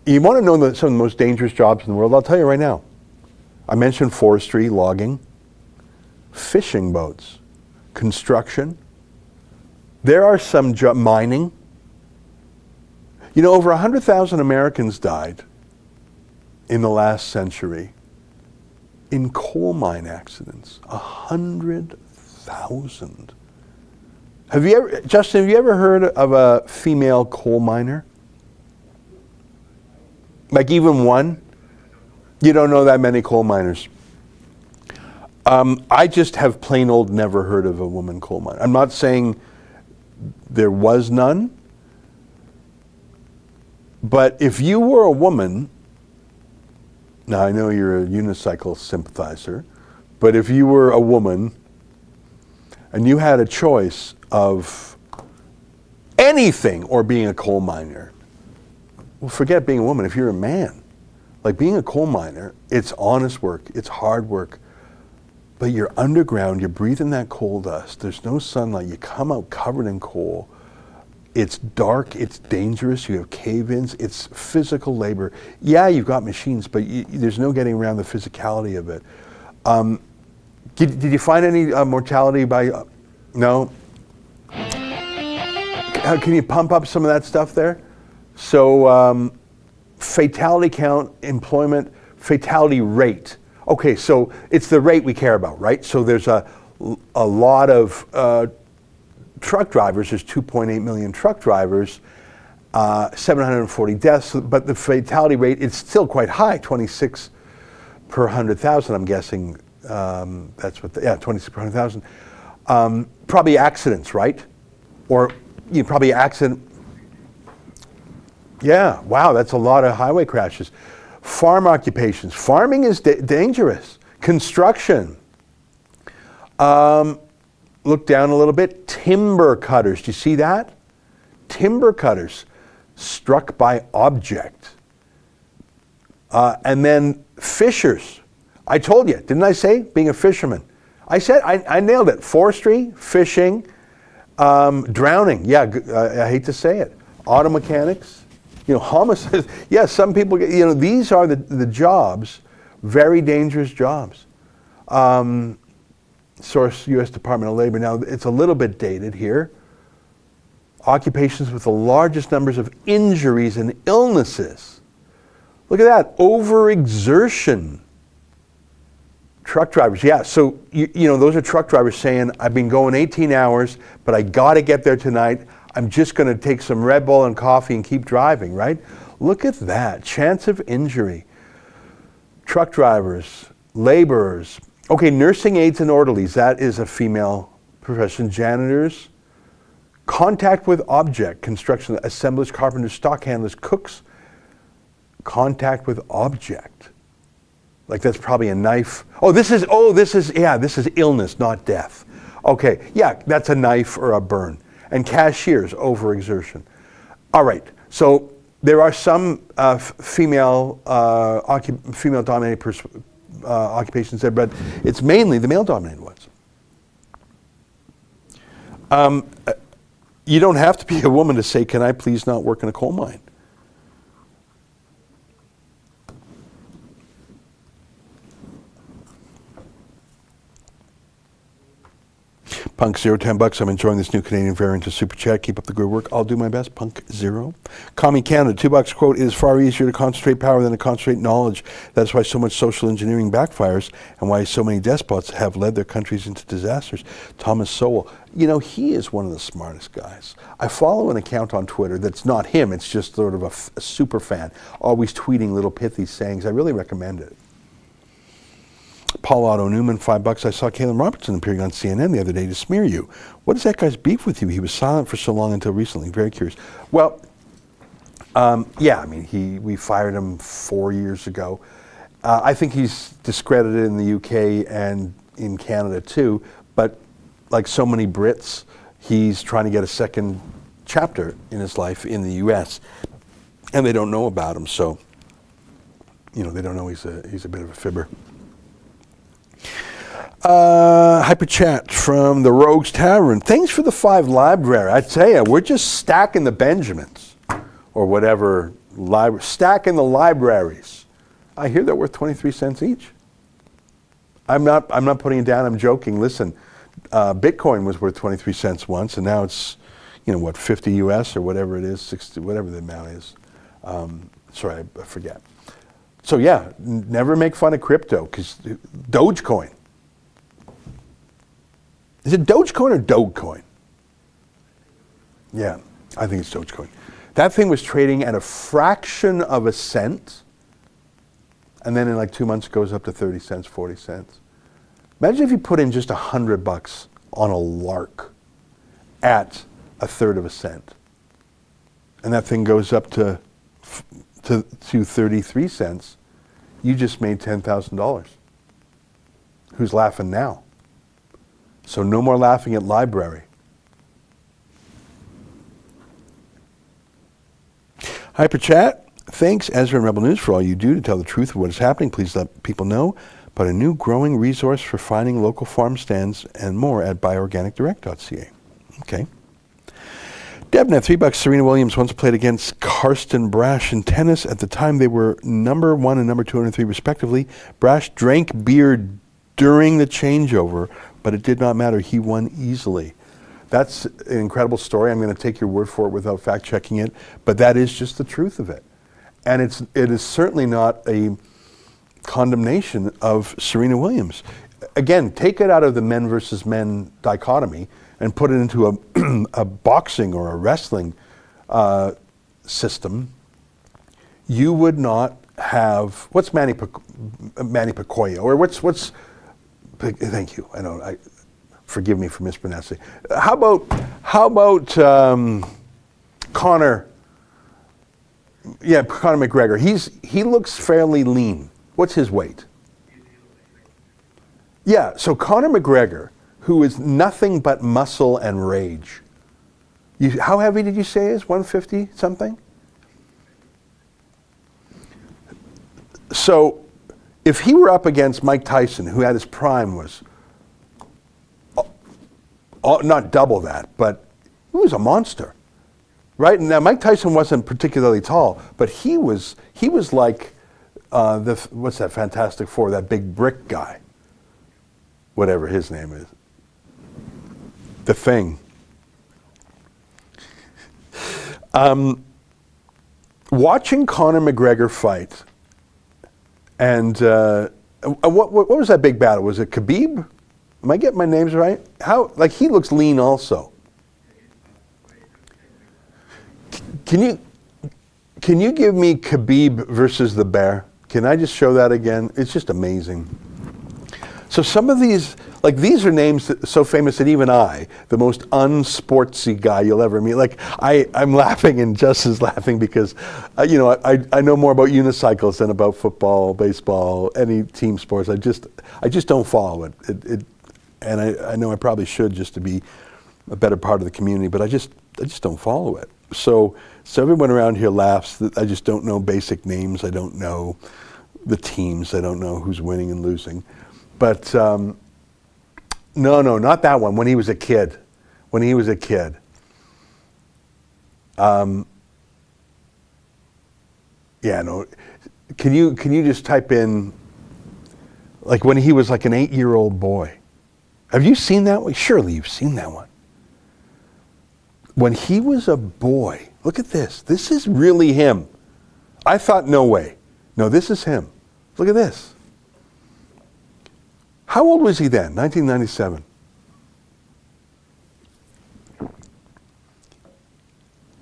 You want to know some of the most dangerous jobs in the world? I'll tell you right now. I mentioned forestry, logging, fishing boats, construction. There are some mining. Over 100,000 Americans died in the last century in coal mine accidents. 100,000. Justin, have you ever heard of a female coal miner? Like even one? You don't know that many coal miners. I just have plain old never heard of a woman coal miner. I'm not saying there was none, but if you were a woman, now I know you're a unicycle sympathizer, but if you were a woman and you had a choice of anything or being a coal miner, well, forget being a woman. If you're a man, like being a coal miner, it's honest work, it's hard work, but you're underground, you're breathing that coal dust, there's no sunlight, you come out covered in coal, it's dark, it's dangerous, you have cave-ins, it's physical labor. Yeah, you've got machines, but there's no getting around the physicality of it. Did you find any mortality by, no? Can you pump up some of that stuff there? So fatality count, employment, fatality rate. Okay, so it's the rate we care about, right? So there's a lot of truck drivers. There's 2.8 million truck drivers, 740 deaths, but the fatality rate is still quite high, 26 per 100,000, I'm guessing. That's what, 26 per 100,000. Probably accidents, right? Or probably accident. Yeah, wow, that's a lot of highway crashes. Farm occupations. Farming is dangerous. Construction. Look down a little bit. Timber cutters. Do you see that? Timber cutters struck by object. And then fishers. I told you, didn't I say, being a fisherman? I said, I nailed it. Forestry, fishing, drowning. Yeah, I hate to say it. Auto mechanics. Homicides. Yeah, some people get, these are the jobs, very dangerous jobs. Source, U.S. Department of Labor. Now, it's a little bit dated here. Occupations with the largest numbers of injuries and illnesses. Look at that, overexertion. Truck drivers, yeah, so those are truck drivers saying, I've been going 18 hours, but I gotta get there tonight. I'm just gonna take some Red Bull and coffee and keep driving, right? Look at that, chance of injury. Truck drivers, laborers. Okay, nursing aides and orderlies, that is a female profession. Janitors, contact with object, construction, assemblers, carpenters, stock handlers, cooks, contact with object. Like that's probably a knife. This is illness, not death. Okay, yeah, that's a knife or a burn. And cashiers, overexertion. All right, so there are some female-dominated occupations there, but it's mainly the male-dominated ones. You don't have to be a woman to say, can I please not work in a coal mine? Punk Zero, $10. I'm enjoying this new Canadian variant of Super Chat. Keep up the good work. I'll do my best. Punk Zero. Commie Canada, $2. Quote, it is far easier to concentrate power than to concentrate knowledge. That's why so much social engineering backfires and why so many despots have led their countries into disasters. Thomas Sowell. He is one of the smartest guys. I follow an account on Twitter that's not him. It's just sort of a super fan, always tweeting little pithy sayings. I really recommend it. Paul Otto Newman, $5. I saw Caleb Robertson appearing on CNN the other day to smear you. What is that guy's beef with you? He was silent for so long until recently. Very curious. Well, we fired him 4 years ago. I think he's discredited in the UK and in Canada too, but like so many Brits, he's trying to get a second chapter in his life in the US, and they don't know about him, so they don't know he's a bit of a fibber. Hyper chat from the Rogues Tavern. Thanks for the 5 library. I tell you, we're just stacking the Benjamins or whatever, stacking the libraries. I hear they're worth 23 cents each. I'm not putting it down. I'm joking. Listen, Bitcoin was worth 23 cents once, and now it's 50 US or whatever it is, 60, whatever the amount is. Sorry, I forget. So yeah, never make fun of crypto, because Dogecoin. Is it Dogecoin or Dogecoin? Yeah, I think it's Dogecoin. That thing was trading at a fraction of a cent, and then in like 2 months it goes up to 30 cents, 40 cents. Imagine if you put in just $100 on a lark at a third of a cent, and that thing goes up to 33 cents. You just made $10,000. Who's laughing now? So no more laughing at library. Hyper chat. Thanks, Ezra and Rebel News, for all you do to tell the truth of what is happening. Please let people know about a new growing resource for finding local farm stands and more at buyorganicdirect.ca. Okay. Debnet, $3. Serena Williams once played against Karsten Brash in tennis. At the time, they were number 1 and number 203, respectively. Brash drank beer during the changeover, but it did not matter. He won easily. That's an incredible story. I'm going to take your word for it without fact-checking it, but that is just the truth of it. And it is certainly not a condemnation of Serena Williams. Again, take it out of the men versus men dichotomy and put it into a boxing or a wrestling system. You would not have, what's Manny Pacquiao, or what's thank you. Forgive me for mispronouncing. How about Conor? Yeah, Conor McGregor. He looks fairly lean. What's his weight? Yeah, so Conor McGregor, who is nothing but muscle and rage. How heavy did you say he is? 150 something? So if he were up against Mike Tyson, who at his prime was not double that, but he was a monster, right? Now Mike Tyson wasn't particularly tall, but he was like what's that Fantastic Four, that big brick guy, whatever his name is, the Thing. Watching Conor McGregor fight, and what was that big battle? Was it Khabib? Am I getting my names right? He looks lean also. Can you give me Khabib versus the Bear? Can I just show that again? It's just amazing. So some of these, these are names so famous that even I, the most unsportsy guy you'll ever meet, I'm laughing and Justin's laughing because, I know more about unicycles than about football, baseball, any team sports. I just don't follow it. And I know I probably should, just to be a better part of the community, but I just don't follow it. So everyone around here laughs that I just don't know basic names. I don't know the teams. I don't know who's winning and losing. But no, not that one. When he was a kid. Yeah, no. Can you just type in, when he was an 8-year-old boy? Have you seen that one? Surely you've seen that one. When he was a boy, look at this. This is really him. I thought, no way. No, this is him. Look at this. How old was he then? 1997.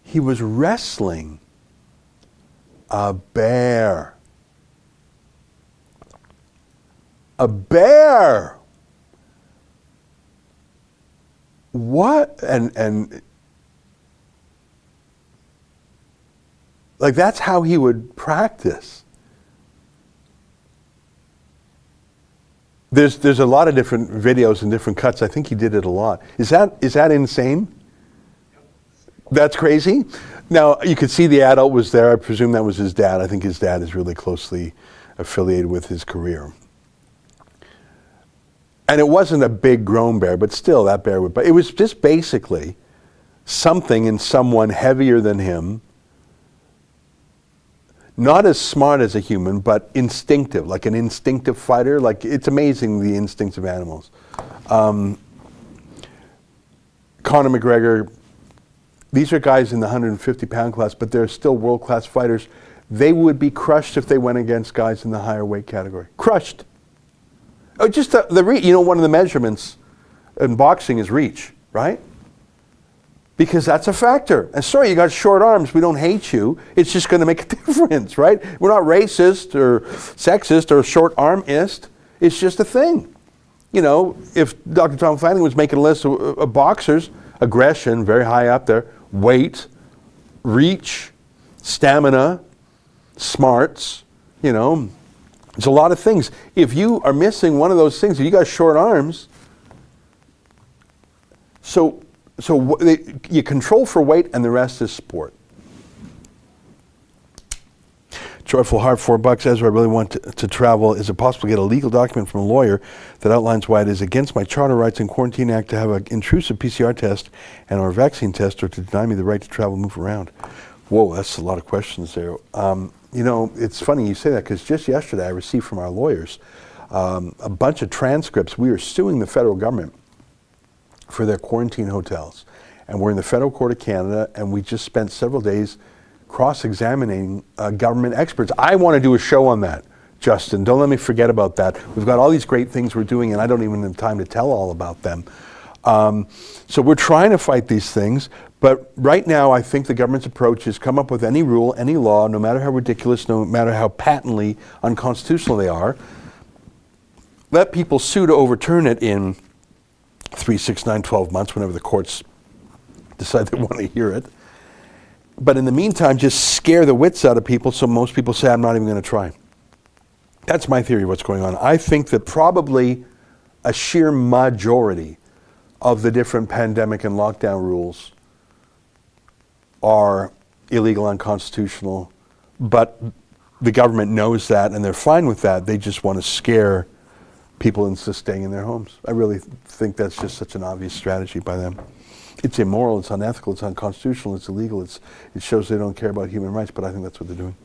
He was wrestling a bear. A bear! What? And that's how he would practice. There's a lot of different videos and different cuts. I think he did it a lot. Is that insane? That's crazy? Now, you could see the adult was there. I presume that was his dad. I think his dad is really closely affiliated with his career. And it wasn't a big grown bear, but still that bear would, but it was just basically something in someone heavier than him, not as smart as a human, but instinctive, like an instinctive fighter. It's amazing, the instincts of animals. Conor McGregor, these are guys in the 150-pound class, but they're still world-class fighters. They would be crushed if they went against guys in the higher weight category. Crushed. Oh, just one of the measurements in boxing is reach, right? Because that's a factor. And sorry, you got short arms. We don't hate you. It's just going to make a difference, right? We're not racist or sexist or short armist. It's just a thing. If Dr. Tom Flanagan was making a list of boxers, aggression, very high up there, weight, reach, stamina, smarts, there's a lot of things. If you are missing one of those things, if you got short arms, you control for weight and the rest is sport. Joyful Heart, $4. Ezra, I really want to travel. Is it possible to get a legal document from a lawyer that outlines why it is against my Charter Rights and Quarantine Act to have an intrusive PCR test and or vaccine test, or to deny me the right to travel and move around? Whoa, that's a lot of questions there. It's funny you say that, because just yesterday I received from our lawyers a bunch of transcripts. We are suing the federal government for their quarantine hotels. And we're in the Federal Court of Canada, and we just spent several days cross-examining government experts. I want to do a show on that, Justin. Don't let me forget about that. We've got all these great things we're doing, and I don't even have time to tell all about them. So we're trying to fight these things, but right now I think the government's approach is come up with any rule, any law, no matter how ridiculous, no matter how patently unconstitutional they are, let people sue to overturn it in 3, 6, 9, 12 months, whenever the courts decide they want to hear it. But in the meantime, just scare the wits out of people so most people say, I'm not even going to try. That's my theory of what's going on. I think that probably a sheer majority of the different pandemic and lockdown rules are illegal, unconstitutional, but the government knows that and they're fine with that. They just want to scare people into staying in their homes. I really think that's just such an obvious strategy by them. It's immoral, it's unethical, it's unconstitutional, it's illegal, it shows they don't care about human rights, but I think that's what they're doing.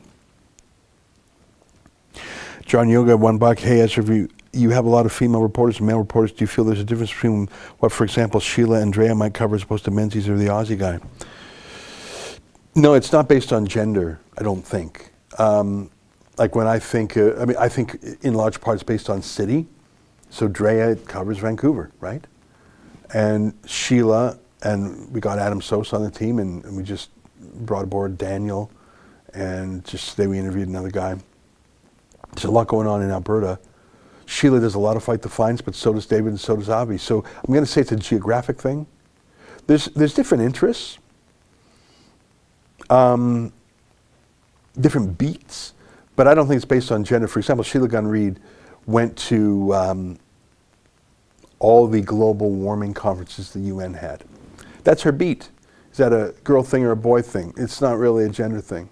John Yoga, $1. Hey, Ezra, you have a lot of female reporters and male reporters. Do you feel there's a difference between what, for example, Sheila and Drea might cover as opposed to Menzies or the Aussie guy? No, it's not based on gender, I don't think. Like when I think, I think in large part it's based on city. So Drea covers Vancouver, right? And Sheila, and we got Adam Sosa on the team, and we just brought aboard Daniel, and just today we interviewed another guy. There's a lot going on in Alberta. Sheila does a lot of fight the fines, but so does David and so does Avi. So I'm going to say it's a geographic thing. There's different interests, different beats, but I don't think it's based on gender. For example, Sheila Gunn-Reid went to all the global warming conferences the UN had. That's her beat. Is that a girl thing or a boy thing? It's not really a gender thing.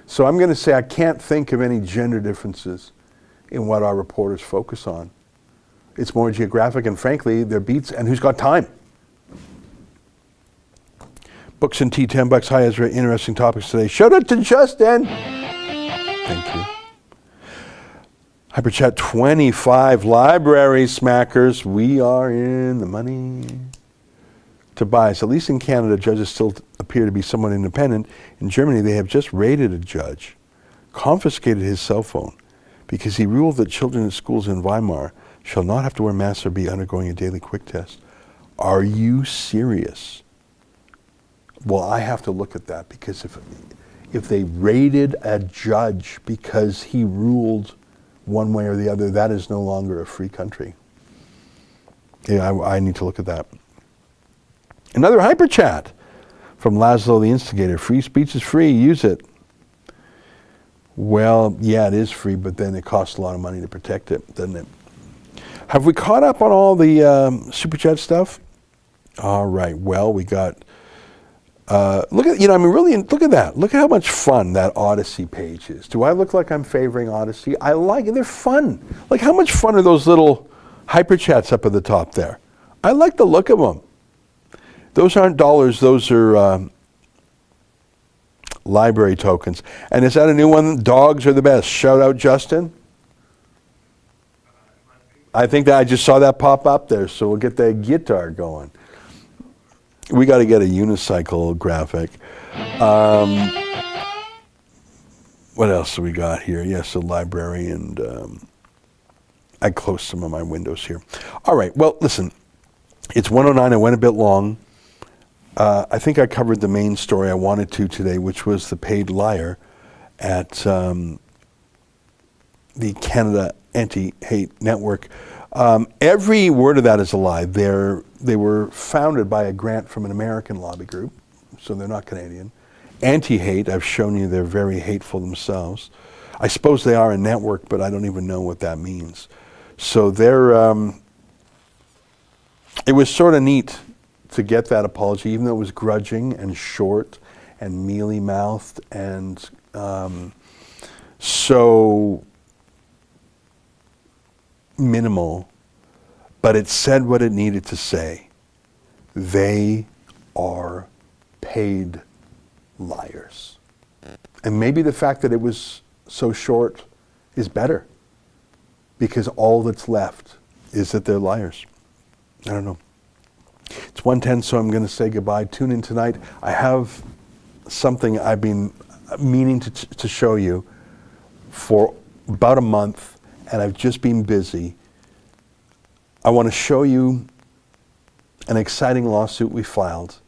So I'm going to say I can't think of any gender differences in what our reporters focus on. It's more geographic, and frankly, their beats and who's got time. Books and tea, $10. Hi, Ezra. Interesting topics today. Shout out to Justin. Thank you. Hyperchat 25, library smackers. We are in the money. Tobias, at least in Canada, judges still appear to be somewhat independent. In Germany, they have just raided a judge, confiscated his cell phone, because he ruled that children at schools in Weimar shall not have to wear masks or be undergoing a daily quick test. Are you serious? Well, I have to look at that, because if they raided a judge because he ruled one way or the other, that is no longer a free country. Yeah, I need to look at that. Another hyper chat from Laszlo the Instigator. Free speech is free, use it. Well, yeah, it is free, but then it costs a lot of money to protect it, doesn't it? Have we caught up on all the super chat stuff? All right, well, we got, look at, really, look at that. Look at how much fun that Odyssey page is. Do I look like I'm favoring Odyssey? I like it, they're fun. Like, how much fun are those little hyper chats up at the top there? I like the look of them. Those aren't dollars, those are library tokens. And is that a new one? Dogs are the best. Shout out, Justin. I think that I just saw that pop up there, so we'll get that guitar going. We got to get a unicycle graphic. What else do we got here? Yes, a library, and I closed some of my windows here. All right, well, listen, it's 1:09. I went a bit long. I think I covered the main story I wanted to today, which was the paid liar at the Canada Anti-Hate Network. Every word of that is a lie. They were founded by a grant from an American lobby group, so they're not Canadian. Anti-hate, I've shown you they're very hateful themselves. I suppose they are a network, but I don't even know what that means. So it was sort of neat to get that apology, even though it was grudging and short and mealy-mouthed and so minimal, but it said what it needed to say. They are paid liars. And maybe the fact that it was so short is better, because all that's left is that they're liars. I don't know. It's 1:10, so I'm going to say goodbye. Tune in tonight. I have something I've been meaning to show you for about a month, and I've just been busy. I want to show you an exciting lawsuit we filed.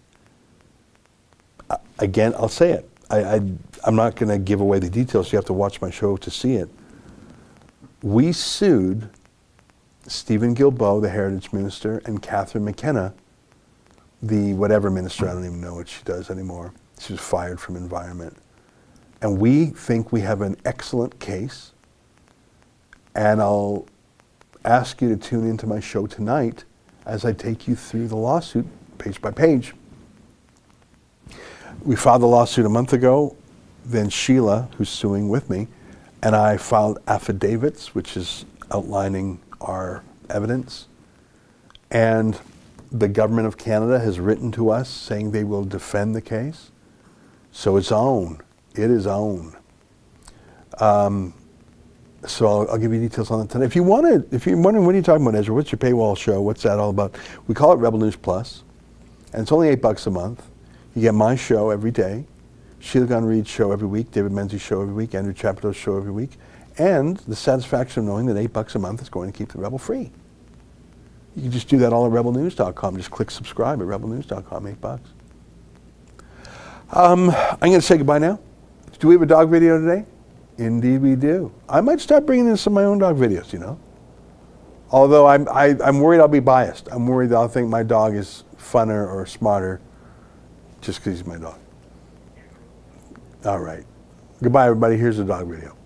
Again, I'll say it. I'm not going to give away the details. You have to watch my show to see it. We sued Stephen Guilbeault, the Heritage Minister, and Catherine McKenna, the whatever minister, I don't even know what she does anymore. She was fired from Environment. And we think we have an excellent case. And I'll ask you to tune into my show tonight as I take you through the lawsuit page by page. We filed the lawsuit a month ago. Then Sheila, who's suing with me, and I filed affidavits, which is outlining our evidence. And the government of Canada has written to us saying they will defend the case. So it's on. It is on. So I'll give you details on it tonight. If you're wondering, what are you talking about, Ezra? What's your paywall show? What's that all about? We call it Rebel News Plus, and it's only $8 a month. You get my show every day, Sheila Gunn-Reid's show every week, David Menzies' show every week, Andrew Chapito's show every week, and the satisfaction of knowing that $8 a month is going to keep the Rebel free. You can just do that all at rebelnews.com. Just click subscribe at rebelnews.com, $8. I'm going to say goodbye now. Do we have a dog video today? Indeed we do. I might start bringing in some of my own dog videos, you know. Although I'm worried I'll be biased. I'm worried that I'll think my dog is funner or smarter just because he's my dog. All right. Goodbye, everybody. Here's the dog video.